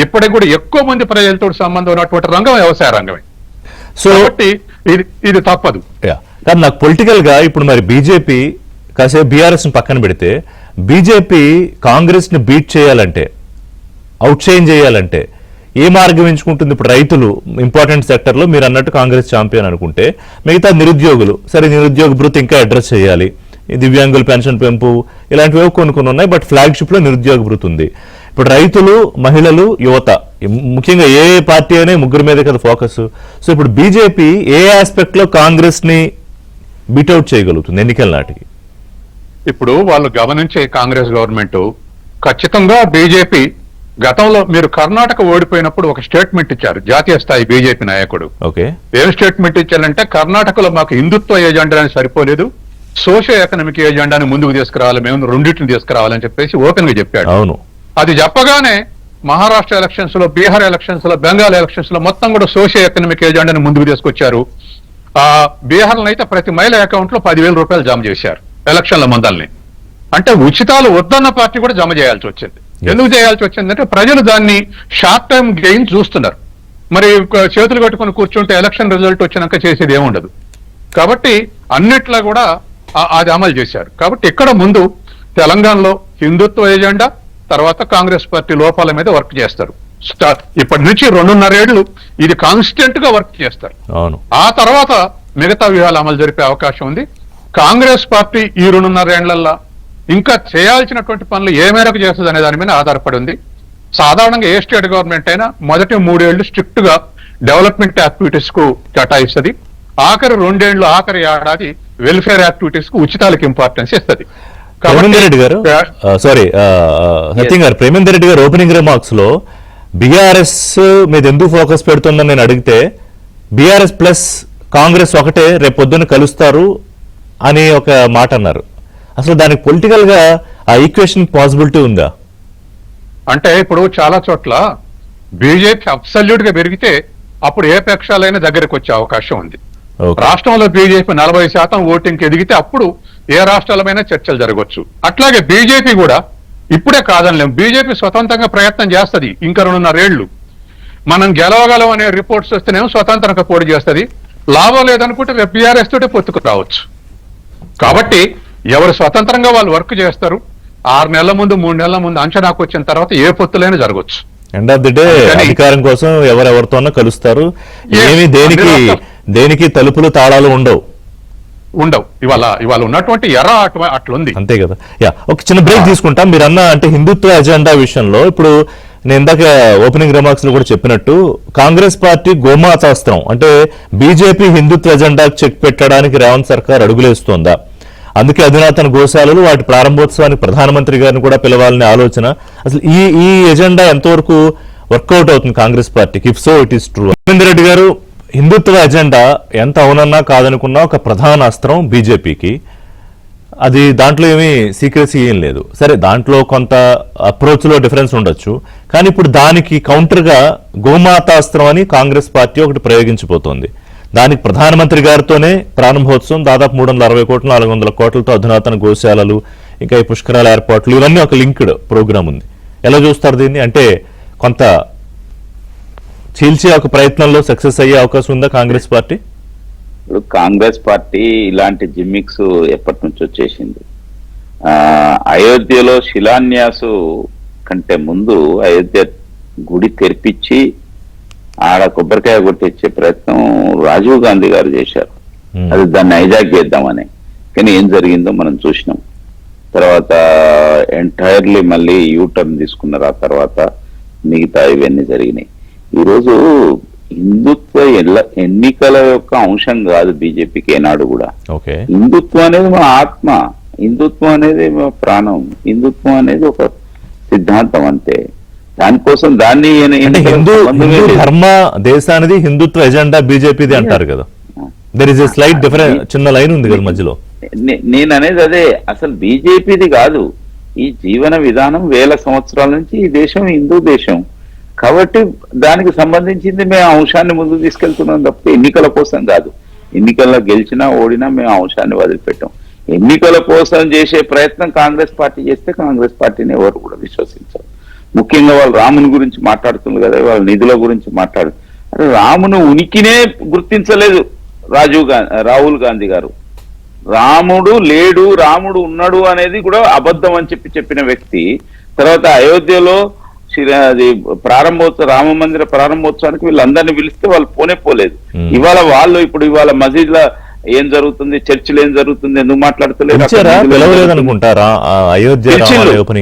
ఇప్పటికి కూడా ఎక్కువ మంది ప్రజలతో సంబంధం ఉన్నటువంటి రంగం వ్యవసాయ రంగమే. సో కాబట్టి ఇది తప్పదు. కానీ నాకు పొలిటికల్ గా ఇప్పుడు మరి బీజేపీ కాసేపు బీఆర్ఎస్ ని పక్కన పెడితే, బీజేపీ కాంగ్రెస్ ని బీట్ చేయాలంటే అవుట్షైన్ చేయాలంటే ఏ మార్గం ఎంచుకుంటుంది? ఇప్పుడు రైతులు ఇంపార్టెంట్ సెక్టర్లో మీరు అన్నట్టు కాంగ్రెస్ ఛాంపియన్ అనుకుంటే, మిగతా నిరుద్యోగులు సరే నిరుద్యోగ భృతి ఇంకా అడ్రస్ చేయాలి, ఈ దివ్యాంగుల పెన్షన్ పెంపు ఇలాంటివి కొన్ని ఉన్నాయి, బట్ ఫ్లాగ్షిప్ లో నిరుద్యోగ భృతి ఉంది. ఇప్పుడు రైతులు, మహిళలు, యువత ముఖ్యంగా ఏ పార్టీ అనే ముగ్గురు మీద కదా ఫోకస్. సో ఇప్పుడు బీజేపీ ఏ ఆస్పెక్ట్ లో కాంగ్రెస్ ని బీట్అవుట్ చేయగలుగుతుంది ఎన్నికల నాటికి? ఇప్పుడు వాళ్ళు గమనించే కాంగ్రెస్ గవర్నమెంట్ ఖచ్చితంగా బీజేపీ గతంలో మీరు కర్ణాటక ఓడిపోయినప్పుడు ఒక స్టేట్మెంట్ ఇచ్చారు జాతీయ స్థాయి బీజేపీ నాయకుడు. ఓకే, ఏం స్టేట్మెంట్ ఇచ్చారంటే కర్ణాటకలో మాకు హిందుత్వ ఏజెండా సరిపోలేదు, సోషియో ఎకనామిక్ ఏజెండాని ముందుకు తీసుకురావాలి, మేము రెండింటిని తీసుకురావాలని చెప్పేసి ఓపెన్ గా చెప్పాడు. అవును, అది చెప్పగానే మహారాష్ట్ర ఎలక్షన్స్ లో, బీహార్ ఎలక్షన్స్ లో, బెంగాల్ ఎలక్షన్స్ లో మొత్తం కూడా సోషియో ఎకనామిక్ ఏజెండాని ముందుకు తీసుకొచ్చారు. బీహార్ లో అయితే ప్రతి మహిళ అకౌంట్ లో 10,000 రూపాయలు జమ చేశారు ఎలక్షన్ల మందల్ని. అంటే ఉచితాలు వద్దన్న పార్టీ కూడా జమ చేయాల్సి వచ్చింది. ఎందుకు చేయాల్సి వచ్చిందంటే ప్రజలు దాన్ని షార్ట్ టైం గెయిన్ చూస్తున్నారు. మరి చేతులు కట్టుకుని కూర్చుంటే ఎలక్షన్ రిజల్ట్ వచ్చినాక చేసేది ఏముండదు. కాబట్టి అన్నిట్లా కూడా అది అమలు చేశారు. కాబట్టి ఇక్కడ ముందు తెలంగాణలో హిందుత్వ ఎజెండా, తర్వాత కాంగ్రెస్ పార్టీ లోపాల మీద వర్క్ చేస్తారు. ఇప్పటి నుంచి 2.5 ఏళ్లు ఇది కాన్స్టెంట్ గా వర్క్ చేస్తారు. అవును, ఆ తర్వాత మిగతా వ్యూహాలు అమలు జరిపే అవకాశం ఉంది. కాంగ్రెస్ పార్టీ ఈ 2.5 ఏళ్లలో ఇంకా చేయాల్సినటువంటి పనులు ఏ మేరకు చేస్తుంది అనే దాని మీద ఆధారపడి ఉంది. సాధారణంగా ఏ స్టేట్ గవర్నమెంట్ అయినా మొదటి 3 ఏళ్లు స్ట్రిక్ట్ గా డెవలప్మెంట్ యాక్టివిటీస్ కు కేటాయిస్తుంది. ఆఖరి 2 ఏళ్లు, ఆఖరి ఏడాది వెల్ఫేర్ యాక్టివిటీస్ కు ఉచితాలకు ఇంపార్టెన్స్ ఇస్తుంది. ప్రేమేందర్ రెడ్డి గారు, సారీ సత్యం గారు, ప్రేమేందర్ రెడ్డి గారు ఓపెనింగ్ రిమార్క్స్ లో బీఆర్ఎస్ మీద ఎందుకు ఫోకస్ పెడుతుందని నేను అడిగితే, బీఆర్ఎస్ ప్లస్ కాంగ్రెస్ ఒకటే రేపు పొద్దున్న కలుస్తారు అని ఒక మాట అన్నారు. అసలు దానికి పొలిటికల్ గా ఆ ఈక్వేషన్ పాసిబిలిటీ ఉందా? అంటే ఇప్పుడు చాలా చోట్ల బీజేపీ అబ్సల్యూట్ గా పెరిగితే అప్పుడు ఏ పక్షాలైనా దగ్గరకు వచ్చే అవకాశం ఉంది. రాష్ట్రంలో బీజేపీ 40% ఓటింగ్ ఎదిగితే అప్పుడు ఏ రాష్ట్రాలమైనా చర్చలు జరగవచ్చు. అట్లాగే బీజేపీ కూడా ఇప్పుడే కాదనిలేం, బీజేపీ స్వతంత్రంగా ప్రయత్నం చేస్తుంది. ఇంకా 2.5 ఏళ్లు మనం గెలవగలం అనే రిపోర్ట్స్ వస్తేనేమో స్వతంత్రంగా పోటీ చేస్తుంది. లాభం లేదనుకుంటే రేపు బీఆర్ఎస్ తోటే పొత్తుకు రావచ్చు. కాబట్టి ఎవరు స్వతంత్రంగా వాళ్ళు వర్క్ చేస్తారు. 6 నెలల ముందు, 3 నెలల ముందు అంచనాకు వచ్చిన తర్వాత ఏ పొత్తులైనా జరగవచ్చు. ఎండ్ ఆఫ్ ది డే అధికారం కోసం ఎవరెవరితోనో కలుస్తారు. ఏమి దేనికి తలుపులు తాళాలు ఉండవు. ఇవాళ ఉన్నటువంటి ఎర్ర అట్లుంది, అంతే కదా. ఒక చిన్న బ్రేక్ తీసుకుంటాం. మీరు అన్న అంటే హిందుత్వ ఎజెండా విషయంలో ఇప్పుడు నేను ఇందాక ఓపెనింగ్ రిమార్క్స్ లో కూడా చెప్పినట్టు కాంగ్రెస్ పార్టీ గోమాతాస్త్రం అంటే బీజేపీ హిందుత్వ ఎజెండా చెక్ పెట్టడానికి రేవంత్ సర్కార్ అడుగులేస్తోందా? అందుకే అధునాతన గోశాలలు వాటి ప్రారంభోత్సవానికి ప్రధానమంత్రి గారిని కూడా పిలవాలనే ఆలోచన. అసలు ఈ ఎజెండా ఎంతవరకు వర్కౌట్ అవుతుంది కాంగ్రెస్ పార్టీకి? If so it is true. Ravinder Reddy గారు, హిందుత్వ ఎజెండా ఎంత అవునన్నా కాదనుకున్నా ఒక ప్రధాన అస్త్రం బీజేపీకి. అది దాంట్లో ఏమీ సీక్రెసీ ఏం లేదు. సరే, దాంట్లో కొంత అప్రోచ్ లో డిఫరెన్స్ ఉండొచ్చు, కానీ ఇప్పుడు దానికి కౌంటర్ గా గోమాతాస్త్రం అని కాంగ్రెస్ పార్టీ ఒకటి ప్రయోగించిపోతోంది. దానికి ప్రధానమంత్రి గారితోనే ప్రారంభోత్సవం, దాదాపు 360 కోట్లు 400 కోట్లతో అధునాతన గోశాలలు, ఇంకా ఈ పుష్కరాల ఏర్పాట్లు, ఇవన్నీ ఒక లింక్డ్ ప్రోగ్రామ్ ఉంది. ఎలా చూస్తారు దీన్ని? అంటే కొంత చీల్చే ఒక ప్రయత్నంలో సక్సెస్ అయ్యే అవకాశం ఉందా కాంగ్రెస్ పార్టీ? ఇప్పుడు కాంగ్రెస్ పార్టీ ఇలాంటి జిమ్మిక్స్ ఎప్పటి నుంచో చేసింది. అయోధ్యలో శిలాన్యాసు కంటే ముందు అయోధ్య గుడి తెరిపించి ఆడ కొబ్బరికాయ కొట్టించే ప్రయత్నం రాజీవ్ గాంధీ గారు చేశారు. అది దాన్ని హైజాక్ చేద్దామని. కానీ ఏం జరిగిందో మనం చూసినాం. తర్వాత ఎంటైర్లీ మళ్ళీ యూటర్న్ తీసుకున్నారు. ఆ తర్వాత మిగతా ఇవన్నీ జరిగినాయి. ఈరోజు హిందుత్వ ఎన్నికల యొక్క అంశం కాదు బీజేపీకి ఏనాడు కూడా. హిందుత్వం అనేది మా ఆత్మ, హిందుత్వం అనేది మా ప్రాణం, హిందుత్వం అనేది ఒక సిద్ధాంతం అంతే. దానికోసం దాన్ని హిందూ ధర్మ దేశానికి హిందుత్వ ఎజెండా బీజేపీది అంటారు కదా. There is a slight difference, చిన్న లైన్ ఉంది కదా మధ్యలో. నేను అనేది అదే, అసలు బీజేపీది కాదు. ఈ జీవన విధానం 1000 సంవత్సరాల నుంచి ఈ దేశం హిందూ దేశం కాబట్టి దానికి సంబంధించింది మేము అంశాన్ని ముందుకు తీసుకెళ్తున్నాం తప్పితే ఎన్నికల కోసం కాదు. ఎన్నికల్లో గెలిచినా ఓడినా మేము అంశాన్ని వదిలిపెట్టాం. ఎన్నికల కోసం చేసే ప్రయత్నం కాంగ్రెస్ పార్టీ చేస్తే కాంగ్రెస్ పార్టీని ఎవరు కూడా విశ్వసించారు. ముఖ్యంగా వాళ్ళు రాముని గురించి మాట్లాడుతున్నారు కదా, వాళ్ళ నిధుల గురించి మాట్లాడు. రామును ఉనికినే గుర్తించలేదు రాహుల్ గాంధీ గారు. రాముడు లేడు, రాముడు ఉన్నాడు అనేది కూడా అబద్ధం అని చెప్పిన వ్యక్తి. తర్వాత అయోధ్యలో అది రామ మందిర ప్రారంభోత్సవానికి వీళ్ళందరినీ పిలిస్తే వాళ్ళు పోలేదు. ఇవాళ వాళ్ళు ఇప్పుడు ఇవాళ మసీద్ లో ఏం జరుగుతుంది, చర్చిలో ఏం జరుగుతుంది, ఎందుకు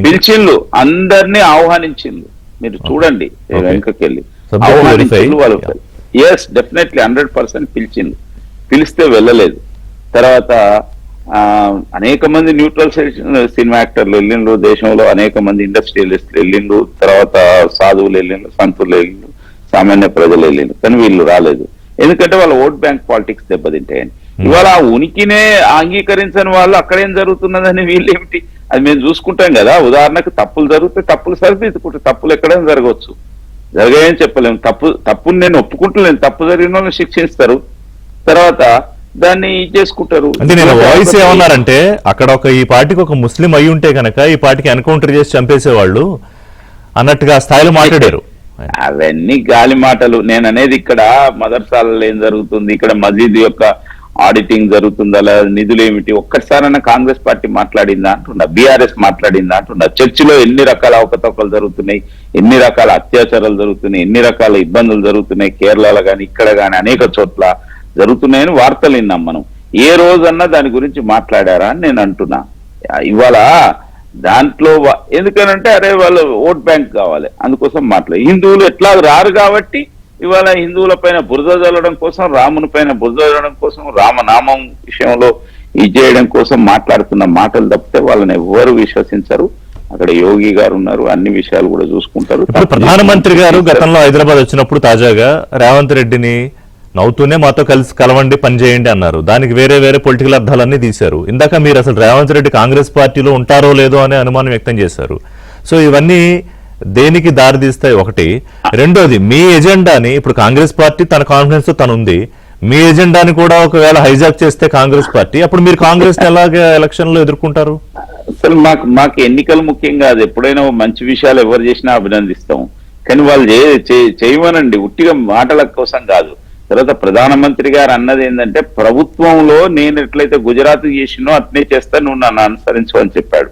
పిలిచిళ్ళు, అందరినీ ఆహ్వానించిండ్రు. మీరు చూడండి వెనుకకెళ్ళి ఆహ్వానించిండ్రు వాళ్ళు. ఎస్, డెఫినెట్లీ 100% పిలిచిండ్రు. పిలిస్తే వెళ్ళలేదు. తర్వాత అనేక మంది న్యూట్రల్ సినిమా యాక్టర్లు వెళ్ళిండ్రు, దేశంలో అనేక మంది ఇండస్ట్రియలిస్టులు వెళ్ళిండ్రు, తర్వాత సాధువులు వెళ్ళిండ్రు, సంతులు వెళ్ళిండ్రు, సామాన్య ప్రజలు వెళ్ళిండ్రు. కానీ వీళ్ళు రాలేదు. ఎందుకంటే వాళ్ళ ఓట్ బ్యాంక్ పాలిటిక్స్ దెబ్బతింటాయని. ఇవాళ ఆ ఉనికినే అంగీకరించని వాళ్ళు అక్కడేం జరుగుతున్నదని వీళ్ళేమిటి, అది మేము చూసుకుంటాం కదా. ఉదాహరణకు తప్పులు జరిగితే తప్పులు సరిదిద్దుకుంటారు, తప్పులు ఎక్కడైనా జరగవచ్చు, జరగాయని చెప్పలేము. తప్పుని నేను ఒప్పుకుంటలేను, తప్పు జరిగిన వాళ్ళని శిక్షిస్తారు, తర్వాత దాన్ని చేసుకుంటారు. అంటే నేను వాయిస్ ఏమన్నారంటే అక్కడ ఈ పార్టీకి ఒక ముస్లిం అయి ఉంటే కనుక ఈ పార్టీకి ఎన్కౌంటర్ చేసి చంపేసేవాళ్ళు అన్నట్టుగా స్థాయిలో మాట్లాడారు. అవన్నీ గాలి మాటలు. నేను అనేది ఇక్కడ మదర్సాలలో ఏం జరుగుతుంది, ఇక్కడ మసీద్ యొక్క ఆడిటింగ్ జరుగుతుందా, నిధులు ఏమిటి, ఒక్కసారైనా కాంగ్రెస్ పార్టీ మాట్లాడిందా అంటున్నా, బీఆర్ఎస్ మాట్లాడిందా అంటున్నా. చర్చిలో ఎన్ని రకాల అవకతవకలు జరుగుతున్నాయి, ఎన్ని రకాల అత్యాచారాలు జరుగుతున్నాయి, ఎన్ని రకాల ఇబ్బందులు జరుగుతున్నాయి, కేరళలో కానీ ఇక్కడ కానీ అనేక చోట్ల జరుగుతున్నాయని వార్తలు విన్నాం మనం. ఏ రోజన్నా దాని గురించి మాట్లాడారా అని నేను అంటున్నా. ఇవాళ దాంట్లో ఎందుకనంటే అరే వాళ్ళు ఓట్ బ్యాంక్ కావాలి, అందుకోసం మాట్లాడారు. హిందువులు ఎట్లా రారు కాబట్టి ఇవాళ హిందువుల పైన బురద చల్లడం కోసం, రాముని పైన బురద చల్లడం కోసం, రామనామం విషయంలో ఇది చేయడం కోసం మాట్లాడుతున్న మాటలు తప్పితే వాళ్ళని ఎవ్వరు విశ్వసించరు. అక్కడ యోగి గారు ఉన్నారు, అన్ని విషయాలు కూడా చూసుకుంటారు. ప్రధానమంత్రి గారు గతంలో హైదరాబాద్ వచ్చినప్పుడు తాజాగా రేవంత్ రెడ్డిని నవ్వుతూనే మాతో కలిసి కలవండి, పనిచేయండి అన్నారు. దానికి వేరే వేరే పొలిటికల్ అర్థాలన్నీ తీశారు. ఇందాక మీరు అసలు రేవంత్ రెడ్డి కాంగ్రెస్ పార్టీలో ఉంటారో లేదో అనే అనుమానం వ్యక్తం చేశారు. సో ఇవన్నీ దేనికి దారితీస్తాయి? ఒకటి. రెండోది, మీ ఎజెండాని ఇప్పుడు కాంగ్రెస్ పార్టీ తన కాన్ఫిడెన్స్ తో తను ఉంది, మీ ఎజెండాని కూడా ఒకవేళ హైజాక్ చేస్తే కాంగ్రెస్ పార్టీ, అప్పుడు మీరు కాంగ్రెస్ ఎలాగ ఎలక్షన్ లో ఎదుర్కొంటారు? అసలు మాకు ఎన్నికలు ముఖ్యం కాదు. ఎప్పుడైనా మంచి విషయాలు ఎవరు చేసినా అభినందిస్తాం, కానీ వాళ్ళు చేయమనండి, ఉట్టిగా మాటల కోసం కాదు. తర్వాత ప్రధానమంత్రి గారు అన్నది ఏంటంటే ప్రభుత్వంలో నేను ఎట్లయితే గుజరాత్ చేసినో అట్నే చేస్తా, నువ్వు నన్ను అనుసరించు అని చెప్పాడు.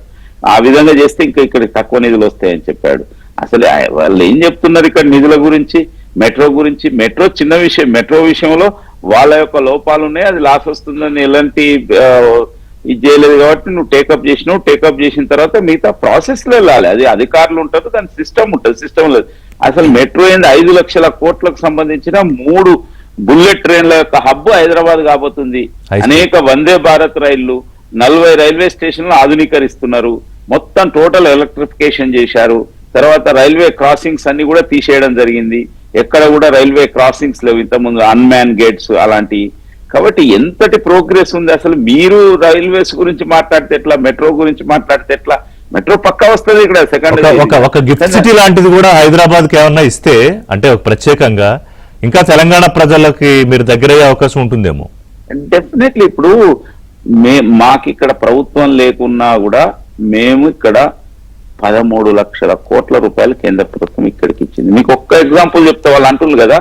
ఆ విధంగా చేస్తే ఇంకా ఇక్కడ తక్కువ నిధులు వస్తాయని చెప్పాడు. అసలు వాళ్ళు ఏం చెప్తున్నారు ఇక్కడ నిధుల గురించి, మెట్రో గురించి? మెట్రో చిన్న విషయం. మెట్రో విషయంలో వాళ్ళ యొక్క లోపాలు ఉన్నాయి, అది లాస్ వస్తుందని ఎలాంటి ఇది చేయలేదు కాబట్టి నువ్వు టేకప్ చేసినావు. టేకప్ చేసిన తర్వాత మిగతా ప్రాసెస్ లో వెళ్ళాలి. అది అధికారులు ఉంటారు, దాని సిస్టమ్ ఉంటుంది, సిస్టమ్ లేదు. అసలు మెట్రో ఏంది, 5 లక్షల కోట్లకు సంబంధించిన 3 బుల్లెట్ ట్రైన్ల యొక్క హబ్ హైదరాబాద్ కాబోతుంది. అనేక వందే భారత్ రైళ్లు, 40 రైల్వే స్టేషన్లు ఆధునీకరిస్తున్నారు, మొత్తం టోటల్ ఎలక్ట్రిఫికేషన్ చేశారు. తర్వాత రైల్వే క్రాసింగ్స్ అన్ని కూడా తీసేయడం జరిగింది. ఎక్కడ కూడా రైల్వే క్రాసింగ్స్ లేవు, ఇంతకుముందు అన్మ్యాన్ గేట్స్ అలాంటివి. కాబట్టి ఎంతటి ప్రోగ్రెస్ ఉంది. అసలు మీరు రైల్వేస్ గురించి మాట్లాడితే ఎట్లా, మెట్రో గురించి మాట్లాడితే ఎట్లా? మెట్రో పక్కా వస్తుంది ఇక్కడ. సెకండ్ ఒక గిఫ్ట్ సిటీ లాంటిది కూడా హైదరాబాద్ కి ఏమన్నా ఇస్తే, అంటే ప్రత్యేకంగా ఇంకా తెలంగాణ ప్రజలకి మీరు దగ్గరయ్యే అవకాశం ఉంటుందేమో. డెఫినెట్లీ. ఇప్పుడు మాకు ఇక్కడ ప్రభుత్వం లేకున్నా కూడా మేము ఇక్కడ 13 లక్షల కోట్ల రూపాయలు కేంద్ర ప్రభుత్వం ఇక్కడికి ఇచ్చింది. మీకు ఒక్క ఎగ్జాంపుల్ చెప్తే, వాళ్ళు అంటున్నారు కదా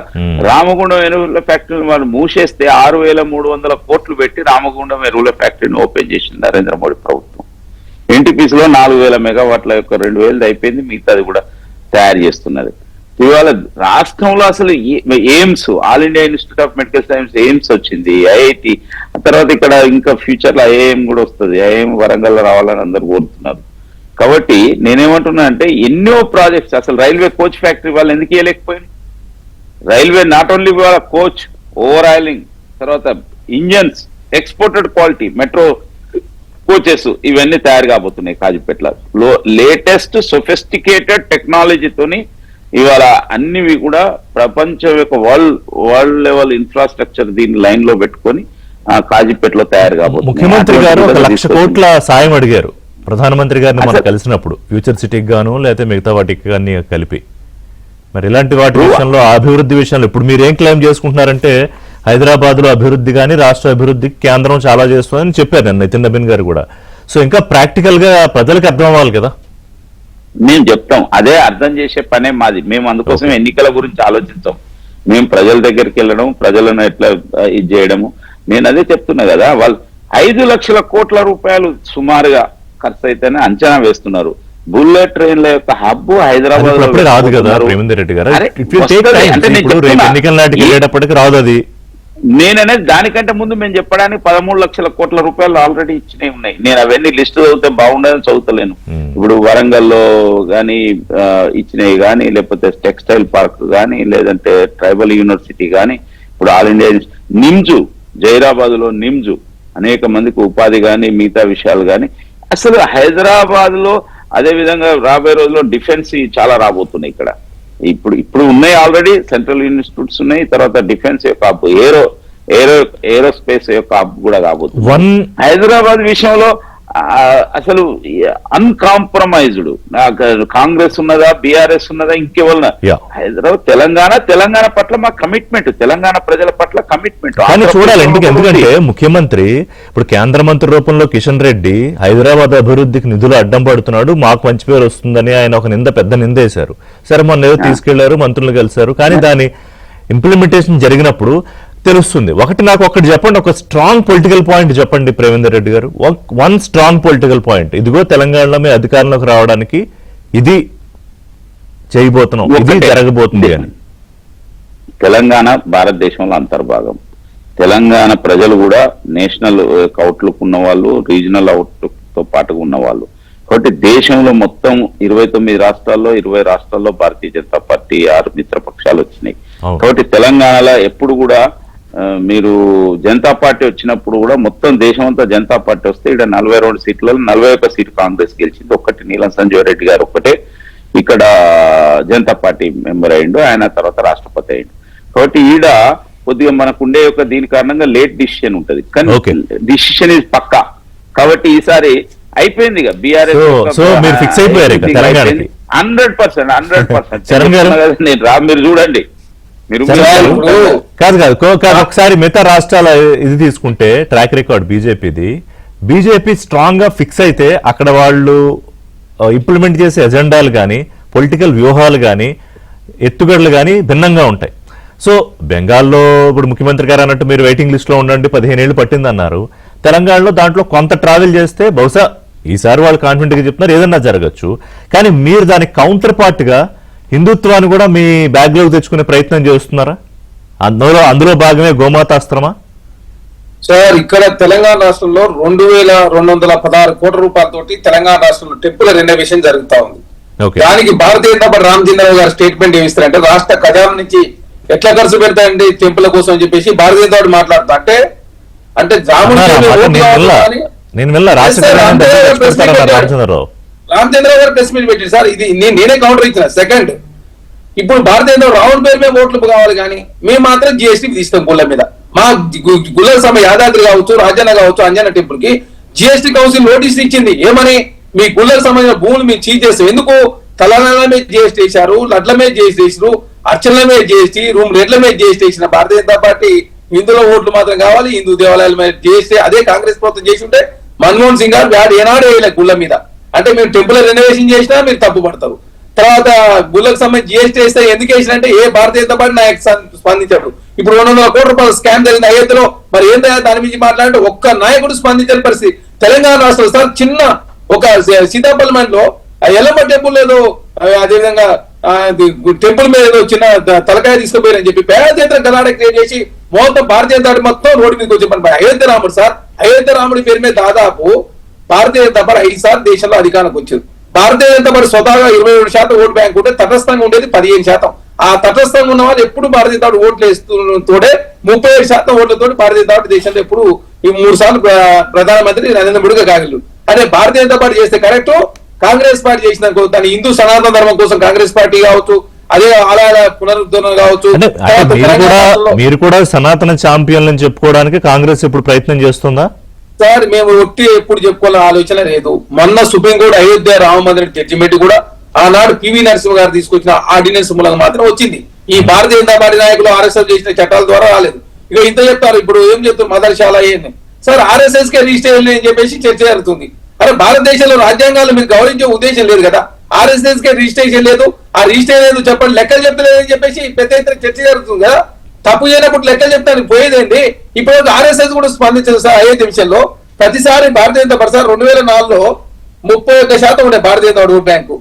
రామగుండం ఎరువుల ఫ్యాక్టరీని వాళ్ళు మూసేస్తే 6,300 కోట్లు పెట్టి రామగుండం ఎరువుల ఫ్యాక్టరీని ఓపెన్ చేసింది నరేంద్ర మోడీ ప్రభుత్వం. NTPC లో 4,000 మెగావాట్ల యొక్క 2,000 అయిపోయింది, మిగతాది కూడా తయారు చేస్తున్నది. ఇవాళ రాష్ట్రంలో అసలు AIIMS, all India institute of medical science AIIMS వచ్చింది, IIT, తర్వాత ఇక్కడ ఇంకా ఫ్యూచర్ లో IIM కూడా వస్తుంది. IIM వరంగల్ రావాలని అందరు కోరుతున్నారు. కాబట్టి నేనేమంటున్నా అంటే ఎన్నో ప్రాజెక్ట్స్, అసలు రైల్వే కోచ్ ఫ్యాక్టరీ వాళ్ళు ఎందుకు ఇవ్వలేకపోయింది? రైల్వే నాట్ ఓన్లీ వాళ్ళ కోచ్, ఓవర్ ఆయిలింగ్, తర్వాత engines, exported quality metro coaches ఇవన్నీ తయారు కాబోతున్నాయి కాజీపేటలో. లేటెస్ట్ సొఫిస్టికేటెడ్ టెక్నాలజీతోని ఇవాళ అన్నివి కూడా ప్రపంచం యొక్క వరల్డ్ లెవెల్ ఇన్ఫ్రాస్ట్రక్చర్ దీన్ని లైన్ లో పెట్టుకొని కాజీపేటలో తయారు కాబోతుంది. ముఖ్యమంత్రి గారు 1 లక్ష కోట్ల సాయం అడిగారు ప్రధానమంత్రి గారిని మనం కలిసినప్పుడు, ఫ్యూచర్ సిటీకి గాను లేకపోతే మిగతా వాటికి కానీ కలిపి. మరి ఇలాంటి వాటి విషయంలో, అభివృద్ధి విషయంలో ఇప్పుడు మీరు ఏం క్లెయిమ్ చేసుకుంటున్నారంటే హైదరాబాద్ లో అభివృద్ధి కానీ రాష్ట్ర అభివృద్ధికి కేంద్రం చాలా చేస్తుందని చెప్పారు నితిన్ నబీన్ గారు కూడా. సో ఇంకా ప్రాక్టికల్ గా ప్రజలకు అర్థం అవ్వాలి కదా. మేము చెప్తాం, అదే అర్థం చేసే పనే మాది. మేము అందుకోసం ఎన్నికల గురించి ఆలోచించాం. మేము ప్రజల దగ్గరికి వెళ్ళడం, ప్రజలను ఎట్లా ఇది చేయడము. నేను అదే చెప్తున్నా కదా, వాళ్ళు 5 లక్షల కోట్ల రూపాయలు సుమారుగా ఖర్చు అయితేనే అంచనా వేస్తున్నారు. బుల్లెట్ ట్రైన్ల యొక్క హబ్ అది హైదరాబాద్ ఇప్పుడు అప్పుడే రాదు కదా ప్రేమేందర్ రెడ్డి గారు. అరే, It will take వస్తది. time. అంటే నేను ఇప్పుడు రేపు చెప్తున్నా. ఎన్నికల నాటికి వెళ్ళేటప్పటికి రాదు అది. నేననేది దానికంటే ముందు మేము చెప్పడానికి 13 లక్షల కోట్ల రూపాయలు ఆల్రెడీ ఇచ్చినవి ఉన్నాయి. నేను అవన్నీ లిస్ట్ చదివితే బాగుండదని చదువుతలేను. ఇప్పుడు వరంగల్లో గానీ ఇచ్చినవి కానీ, లేకపోతే టెక్స్టైల్ పార్క్ కానీ, లేదంటే ట్రైబల్ యూనివర్సిటీ కానీ, ఇప్పుడు ఆల్ ఇండియా నిమ్జు, జైరాబాద్ లో నిమ్జు అనేక మందికి ఉపాధి కానీ, మిగతా విషయాలు కానీ, అసలు హైదరాబాద్ లో అదే విధంగా రాబోయే రోజుల్లో డిఫెన్స్ చాలా రాబోతున్నాయి ఇక్కడ. ఇప్పుడు ఉన్నాయి ఆల్రెడీ సెంట్రల్ ఇన్స్టిట్యూట్స్ ఉన్నాయి. తర్వాత డిఫెన్స్ యొక్క హబ్, ఏరోస్పేస్ యొక్క హబ్ కూడా కాబోతుంది. హైదరాబాద్ విషయంలో అసలు అన్కాంప్రమైజ్డ్ కాంగ్రెస్ ఉన్నదా, బీఆర్ఎస్ ఉన్నదా, ఇంకెవరన్నా హైదరాబాద్ తెలంగాణ పట్ల మా కమిట్మెంట్, తెలంగాణ ప్రజల పట్ల కమిట్మెంట్. కానీ చూడాలి ఎందుకంటే ముఖ్యమంత్రి ఇప్పుడు కేంద్ర మంత్రి రూపంలో కిషన్ రెడ్డి హైదరాబాద్ అభివృద్ధికి నిధులు అడ్డం పడుతున్నాడు, మాకు మంచి పేరు వస్తుందని ఆయన ఒక పెద్ద నింద వేశారు. సరే మొన్న ఏదో తీసుకెళ్లారు, మంత్రులు కలిశారు, కానీ దాని ఇంప్లిమెంటేషన్ జరిగినప్పుడు తెలుస్తుంది. నాకు ఒకటి చెప్పండి, ఒక స్ట్రాంగ్ పొలిటికల్ పాయింట్ చెప్పండి ప్రేమేందర్ రెడ్డి గారు. వన్ స్ట్రాంగ్ పొలిటికల్ పాయింట్, ఇదిగో తెలంగాణలో మేము అధికారంలోకి రావడానికి ఇది చేయబోతున్నాం, ఇది జరగబోతుంది అని. తెలంగాణ భారతదేశంలో అంతర్భాగం. తెలంగాణ ప్రజలు కూడా నేషనల్ అవుట్లుక్ ఉన్న వాళ్ళు, రీజనల్ అవుట్లుక్ తో పాటుగా ఉన్న వాళ్ళు. కాబట్టి దేశంలో మొత్తం 29 రాష్ట్రాల్లో 20 రాష్ట్రాల్లో భారతీయ జనతా పార్టీ 6 మిత్రపక్షాలు వచ్చినాయి. కాబట్టి తెలంగాణలో ఎప్పుడు కూడా మీరు జనతా పార్టీ వచ్చినప్పుడు కూడా మొత్తం దేశం అంతా జనతా పార్టీ వస్తే ఇక్కడ 42 సీట్లలో 41 సీటు కాంగ్రెస్ గెలిచింది. ఒక్కటి నీలం సంజీవ్ రెడ్డి గారు ఒక్కటే ఇక్కడ జనతా పార్టీ మెంబర్ అయ్యిండు, ఆయన తర్వాత రాష్ట్రపతి అయ్యిండు. కాబట్టి ఈడ కొద్దిగా మనకు ఉండే ఒక దీని కారణంగా లేట్ డిసిషన్ ఉంటది, కానీ డిసిషన్ ఇస్ పక్కా. కాబట్టి ఈసారి అయిపోయింది ఇక బీఆర్ఎస్ 100%. మీరు చూడండి, కాదు ఒకసారి మిగతా రాష్ట్రాల ఇది తీసుకుంటే ట్రాక్ రికార్డ్ బీజేపీ స్ట్రాంగ్ గా ఫిక్స్ అయితే అక్కడ వాళ్ళు ఇంప్లిమెంట్ చేసే ఎజెండాలు కానీ, పొలిటికల్ వ్యూహాలు కానీ, ఎత్తుగడలు కానీ భిన్నంగా ఉంటాయి. సో బెంగాల్లో ఇప్పుడు ముఖ్యమంత్రి గారు అన్నట్టు మీరు వెయిటింగ్ లిస్ట్ లో ఉండండి 15 ఏళ్ళు పట్టిందన్నారు. తెలంగాణలో దాంట్లో కొంత ట్రావెల్ చేస్తే బహుశా ఈసారి వాళ్ళు కాన్ఫిడెంట్ గా చెప్తున్నారు ఏదన్నా జరగచ్చు. కానీ మీరు దానికి కౌంటర్ పార్ట్ గా హిందుత్వాన్ని కూడా మీ బ్యాగ్ లోకి తెచ్చుకునే ప్రయత్నం చేస్తున్నారా? అందులో భాగమే గోమాతాస్త్రమా? సార్, ఇక్కడ తెలంగాణ రాష్ట్రంలో 2216 కోట్ల రూపాయలతోటి తెలంగాణ రాష్ట్రంలో టెంపుల్ రెనోవేషన్ జరుగుతా ఉంది. దానికి భారతీయ జనతా పార్టీ రామచంద్రరావు గారు స్టేట్మెంట్ ఏమిస్తారంటే రాష్ట్ర ఖజానా నుంచి ఎట్లా ఖర్చు పెడతాయండి టెంపుల్ కోసం అని చెప్పేసి భారతీయ జనతా పార్టీ మాట్లాడుతా అంటే రామచంద్రరావు గారు ప్రెస్ మీట్ పెట్టారు. సార్ ఇది నేనే కౌంటర్ ఇచ్చిన. సెకండ్, ఇప్పుడు భారతీయ జనతా రావణ పేరు మీద ఓట్లు కావాలి, కానీ మేము మాత్రం జిఎస్టీ తీస్తాం గుళ్ళ మీద. మా గుళ్ళ సమయ యాదాద్రి కావచ్చు, రాజన్న కావచ్చు, అంజన్న టెంపుల్ కి జిఎస్టీ కౌన్సిల్ నోటీస్ ఇచ్చింది. ఏమని? మీ గుళ్ళకు సంబంధించిన భూములు మీరు చీజ్ చేస్తారు. ఎందుకు? తలనాల మీద జిఎస్టీ వేశారు, లడ్ల మీద జిఎస్టీ వేసారు, అర్చనల మీద జిఎస్టీ, రూమ్ రేట్ల మీద జిఎస్టీ వేసిన భారతీయ జనతా పార్టీ హిందువుల ఓట్లు మాత్రం కావాలి, హిందూ దేవాలయాల మీద జిఎస్టీ అదే కాంగ్రెస్ ప్రభుత్వం చేసి ఉంటే మన్మోహన్ సింగ్ గారు వ్యాధి ఏనాడు వేయలే గుళ్ళ మీద. అంటే మీరు టెంపుల్ రెనోవేషన్ చేసినా మీరు తప్పు పడతారు. తర్వాత గుళ్ళకు సంబంధించి జిఎస్టీ వేస్తే ఎందుకు వేసినంటే ఏ భారతీయ జనతా పార్టీ నాయకు స్పందించాడు. ఇప్పుడు 200 కోట్ల రూపాయలు స్కామ్ జరిగింది అయోధ్యలో, మరి ఏంటో దాని మీద మాట్లాడంటే ఒక్క నాయకుడు స్పందించని పరిస్థితి. తెలంగాణ రాష్ట్రంలో సార్ చిన్న ఒక సీతాపల్లి మండలో ఎల్లమ్మ టెంపుల్ ఏదో అదేవిధంగా టెంపుల్ మీద ఏదో చిన్న తలకాయ తీసుకుపోయారని చెప్పి పేద చేతుల గలాడ క్రియేట్ చేసి మొత్తం భారతీయ జనతా పార్టీ మొత్తం రోడ్డు మీదకి వచ్చి పని. అయోధ్య రాముడు సార్, అయోధ్య రాముడి పేరు మీద దాదాపు భారతీయ జనతా పార్టీ 5 సార్లు దేశంలో అధికారానికి వచ్చింది. భారతీయ జనతా పార్టీ స్వతహాగా 27% ఓటు బ్యాంక్ ఉంటే తటస్థంగా ఉండేది 15%. ఆ తటస్థంగా ఉన్న వాళ్ళు ఎప్పుడు భారతీయ జనతా పార్టీ ఓట్లు వేస్తూనే 37% ఓట్లతో భారతీయ జనతా పార్టీ దేశంలో ఎప్పుడు ఈ 3 సార్లు ప్రధానమంత్రి నరేంద్ర మోడీగా కాగలరు. అదే భారతీయ జనతా పార్టీ చేస్తే కరెక్ట్, కాంగ్రెస్ పార్టీ చేసిన దాని హిందూ సనాతన ధర్మం కోసం కాంగ్రెస్ పార్టీ కావచ్చు, అదే ఆలయాల పునరుద్ధరణ కావచ్చు. మీరు కూడా సనాతన ఛాంపియన్ అని చెప్పుకోవడానికి కాంగ్రెస్ ఇప్పుడు ప్రయత్నం చేస్తుందా? సార్, మేము ఒట్టి ఎప్పుడు చెప్పుకోవాలని ఆలోచన లేదు. మొన్న సుప్రీంకోర్టు అయోధ్య రామ మందిర్ జడ్జిమెంట్ కూడా ఆనాడు పివి నరసింహ గారు తీసుకొచ్చిన ఆర్డినెన్స్ మూలంగా మాత్రం వచ్చింది. ఈ భారతీయ జనతా పార్టీ నాయకులు ఆర్ఎస్ఎస్ చేసిన చట్టాల ద్వారా రాలేదు. ఇక ఇంత చెప్తారు. ఇప్పుడు ఏం చెప్తారు మదర్శాల ఏంటి సార్, ఆర్ఎస్ఎస్ కే రిజిస్టర్ అని చెప్పేసి చర్చ జరుగుతుంది. అరే భారతదేశంలో రాజ్యాంగాలు మీరు గౌరవించే ఉద్దేశం లేదు కదా, ఆర్ఎస్ఎస్ కే రిజిస్ట్రేషన్ లేదు, ఆ రిజిస్టర్ లేదు చెప్పండి, లెక్కలు చెప్తలేదని చెప్పేసి పెద్ద ఎత్తున చర్చ జరుగుతుంది కదా. తప్పు చేయనప్పుడు లెక్కలు చెప్తాను పోయేదేంటి? ఇప్పుడు ఆర్ఎస్ఎస్ కూడా స్పందించదు సార్. అయోధ్య విషయంలో ప్రతిసారి భారతీయ జనతా పార్టీ 2004లో 31% ఉండే భారతీయ జనతా పార్టీ ఓట్ బ్యాంకు.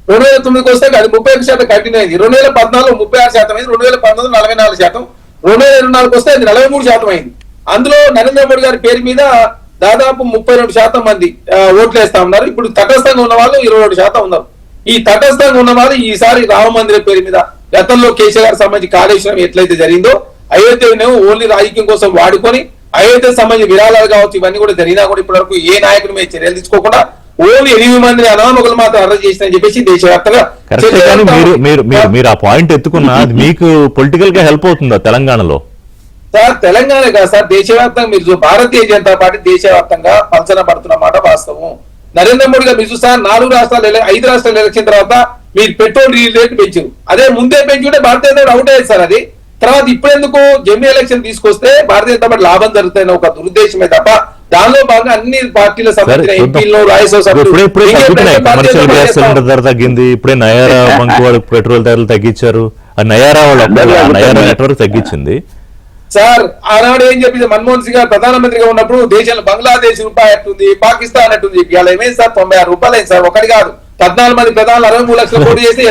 2009కి వస్తే అది 31% కంటిన్యూ అయింది. 2014 36% అయింది, 2019 44%, 2024కి వస్తే అది 43% అయింది. అందులో నరేంద్ర మోడీ గారి పేరు మీద దాదాపు 32% మంది ఓట్లు వేస్తా ఉన్నారు. ఇప్పుడు తటస్థంగా ఉన్న వాళ్ళు 22% ఉన్నారు. ఈ తటస్థంగా ఉన్న వాళ్ళు ఈసారి రామ మందిరం పేరు మీద గతంలో కేసీఆర్ సంబంధించి కాళేశ్వరం ఎట్లయితే జరిగిందో అయోధ్యను ఓన్లీ రాజకీయం కోసం వాడుకొని అయోధ్య సంబంధించి విరాళాలు కావచ్చు ఇవన్నీ కూడా జరిగినా కూడా ఇప్పటి వరకు ఏ నాయకుడి మీద చర్యలు తీసుకోకుండా ఓన్లీ 8 మందిని అనామకులు మాత్రం అరెస్ట్ చేసినని చెప్పేసి దేశవ్యాప్తంగా కరెక్ట్. కానీ మీరు ఆ పాయింట్ ఎత్తుకున్నా అది మీకు పొలిటికల్ గా హెల్ప్ అవుతుందా తెలంగాణలో? సార్ తెలంగాణ కాదు సార్, దేశవ్యాప్తంగా మీరు భారతీయ జనతా పార్టీ దేశవ్యాప్తంగా పంచన పడుతున్న మాట వాస్తవం. నరేంద్ర మోడీ గారు మీరు చూస్తారు 4 రాష్ట్రాలు 5 రాష్ట్రాల ఎలక్షన్ తర్వాత మీరు పెట్రోల్ డీజిల్ రేటు పెంచారు. అదే ముందే పెంచుంటే భారతీయ జనతా పార్టీ అవుట్ అయ్యేది సార్. అది తర్వాత ఇప్పుడెందుకు జమ్మూ ఎలక్షన్ తీసుకొస్తే భారతీయ జనతా పార్టీ లాభం జరుగుతాయన్న ఒక దురుద్దేశమే తప్ప దానిలో భాగంగా అన్ని పార్టీల సంబంధించిన ఎంపీలు కమర్షియల్ గ్యాస్ సిలిండర్ ధర తగ్గింది, ఇప్పుడే నయారా బంక్ వాళ్ళు పెట్రోల్ ధరలు తగ్గించారు. నయారా వాళ్ళు నయారా నెట్వర్క్ తగ్గించింది. సార్ ఆనాడు ఏం చెప్పింది మన్మోహన్ సింగ్ గారు ప్రధానమంత్రిగా ఉన్నప్పుడు దేశంలో బంగ్లాదేశ్ రూపాయి అట్టుంది, పాకిస్తాన్ అట్టుంది. ఇవాళ ఏమైంది సార్ 96 రూపాయలు అయింది సార్. ఒకటి కాదు 14 మంది ప్రధానులు 63 లక్షలు పోటీ చేస్తే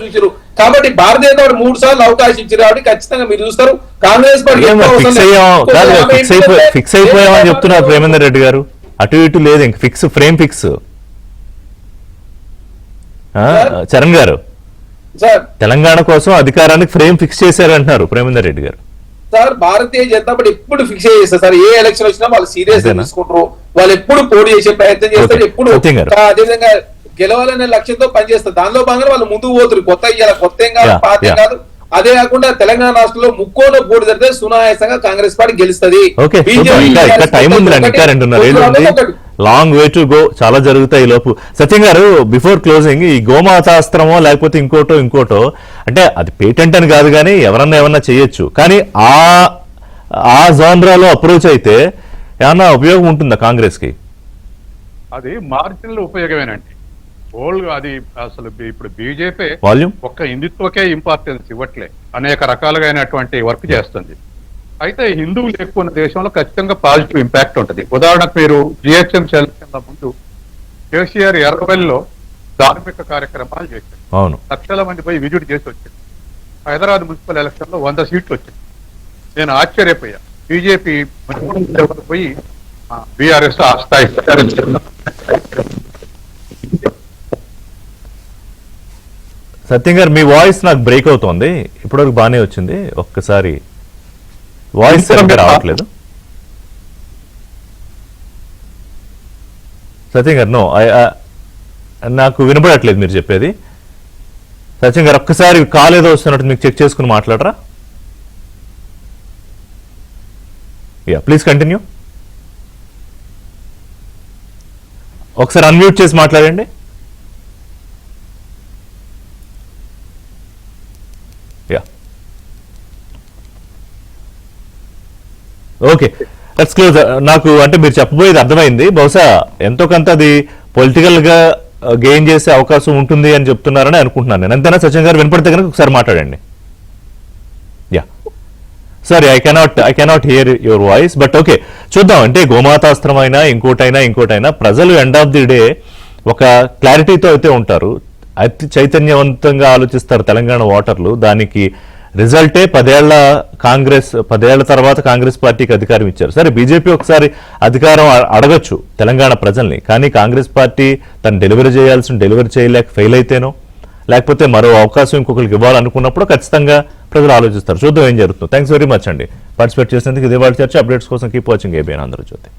చూసారు. కాబట్టి భారతీయ జనతా పార్టీ 3 సార్లు అవకాశం ఇచ్చారు కాబట్టి ఖచ్చితంగా మీరు చూస్తారు. కాంగ్రెస్ పార్టీ ఫిక్స్ అయిపోయామని చెప్తున్నారు ప్రేమేందర్ రెడ్డి గారు. అటు ఇటు లేదు, ఇంక ఫిక్స్ ఫ్రేమ్ ఫిక్స్. చరణ్ గారు తెలంగాణ కోసం అధికారానికి ఫ్రేమ్ ఫిక్స్ చేశారు అంటున్నారు ప్రేమేందర్ రెడ్డి గారు. సార్ భారతీయ జనతా పార్టీ ఎప్పుడు ఫిక్స్ చేస్తారు సార్. ఏ ఎలక్షన్ వచ్చినా వాళ్ళు సీరియస్ తీసుకుంటారు, వాళ్ళు ఎప్పుడు పోటీ చేసే ప్రయత్నం చేస్తారు, ఎప్పుడు అదేవిధంగా గెలవాలనే లక్ష్యంతో పనిచేస్తారు. దానిలో భాగంగా వాళ్ళు ముందుకు పోతారు. కొత్త ఏం కాదు, పాత కాదు. అదే కాకుండా తెలంగాణ రాష్ట్రంలో ముక్కోలో పోటీ జరిగితే సునాయాసంగా కాంగ్రెస్ పార్టీ గెలుస్తుంది. లాంగ్ వే టు గో, చాలా జరుగుతాయి ఈ లోపు. సత్యం గారు బిఫోర్ క్లోజింగ్, ఈ గోమాతాస్త్రమో లేకపోతే ఇంకోటో అంటే అది పేటెంట్ అని కాదు కానీ ఎవరన్నా ఏమన్నా చేయొచ్చు, కానీ ఆ జాన్రాలో అప్రోచ్ అయితే ఏమన్నా ఉపయోగం ఉంటుందా కాంగ్రెస్ కి? అది మార్జినల్ ఉపయోగమేనండి. అది అసలు ఇప్పుడు బీజేపీ ఒక్క హిందుత్వకే ఇంపార్టెన్స్ ఇవ్వట్లే, అనేక రకాలుగా వర్క్ చేస్తుంది. అయితే హిందువులు ఎక్కువ ఉన్న దేశంలో ఖచ్చితంగా పాజిటివ్ ఇంపాక్ట్ ఉంటుంది. ఉదాహరణకు మీరు జిహెచ్ఎం ఎలక్షన్ల ముందు కేసీఆర్ ఎర్రవెల్లిలో ధార్మిక కార్యక్రమాలు చేశారు. అవును, లక్షల మంది పోయి విజిట్ చేసి వచ్చారు. హైదరాబాద్ మున్సిపల్ ఎలక్షన్ లో 100 సీట్లు వచ్చాయి. నేను ఆశ్చర్యపోయా. బీజేపీ పోయి బీఆర్ఎస్ ఆ స్థాయి. సత్యం గారు మీ వాయిస్ నాకు బ్రేక్ అవుతోంది, ఇప్పటివరకు బాగానే వచ్చింది, ఒక్కసారి వాయిస్ రావట్లేదు. సత్యం గారు నో, నాకు వినపడట్లేదు మీరు చెప్పేది. సత్యం గారు ఒక్కసారి కాల్ ఏదో వస్తున్నట్టు మీకు చెక్ చేసుకుని మాట్లాడరా? Yeah please continue. ఒకసారి అన్మ్యూట్ చేసి మాట్లాడండి. Yeah okay, let's close. నాకు అంటే మీరు చెప్పబోయేది అర్థమైంది. బహుశా ఎంతో కొంత అది పొలిటికల్ గా గెయిన్ చేసే అవకాశం ఉంటుంది అని చెప్తున్నారని అనుకుంటున్నాను నేను. అంతేనా సచిన్ గారు? వినపడితే కనుక ఒకసారి మాట్లాడండి. Yeah sorry, I cannot hear your voice, but okay చూద్దాం. అంటే గోమాతాస్త్రం అయినా ఇంకోటైనా ప్రజలు ఎండ్ ఆఫ్ ది డే ఒక క్లారిటీతో అయితే ఉంటారు, అతి చైతన్యవంతంగా ఆలోచిస్తారు తెలంగాణ ఓటర్లు. దానికి రిజల్టే 10 ఏళ్ల తర్వాత కాంగ్రెస్ పార్టీకి అధికారం ఇచ్చారు. సరే బీజేపీ ఒకసారి అధికారం అడగచ్చు తెలంగాణ ప్రజల్ని, కానీ కాంగ్రెస్ పార్టీ తను డెలివరీ చేయలేక ఫెయిల్ అయితేనో లేకపోతే మరో అవకాశం ఇంకొకరికి ఇవ్వాలనుకున్నప్పుడు ఖచ్చితంగా ప్రజలు ఆలోచిస్తారు. చూద్దాం ఏం జరుగుతుందో. థ్యాంక్స్ వెరీ మచ్ అండి పార్టిసిపేట్ చేసినందుకు. ఇదే వాళ్ళ చర్చ. అప్డేట్స్ కోసం కీప్ వాచింగ్ ఏబిఎన్ ఆంధ్రజ్యోతి.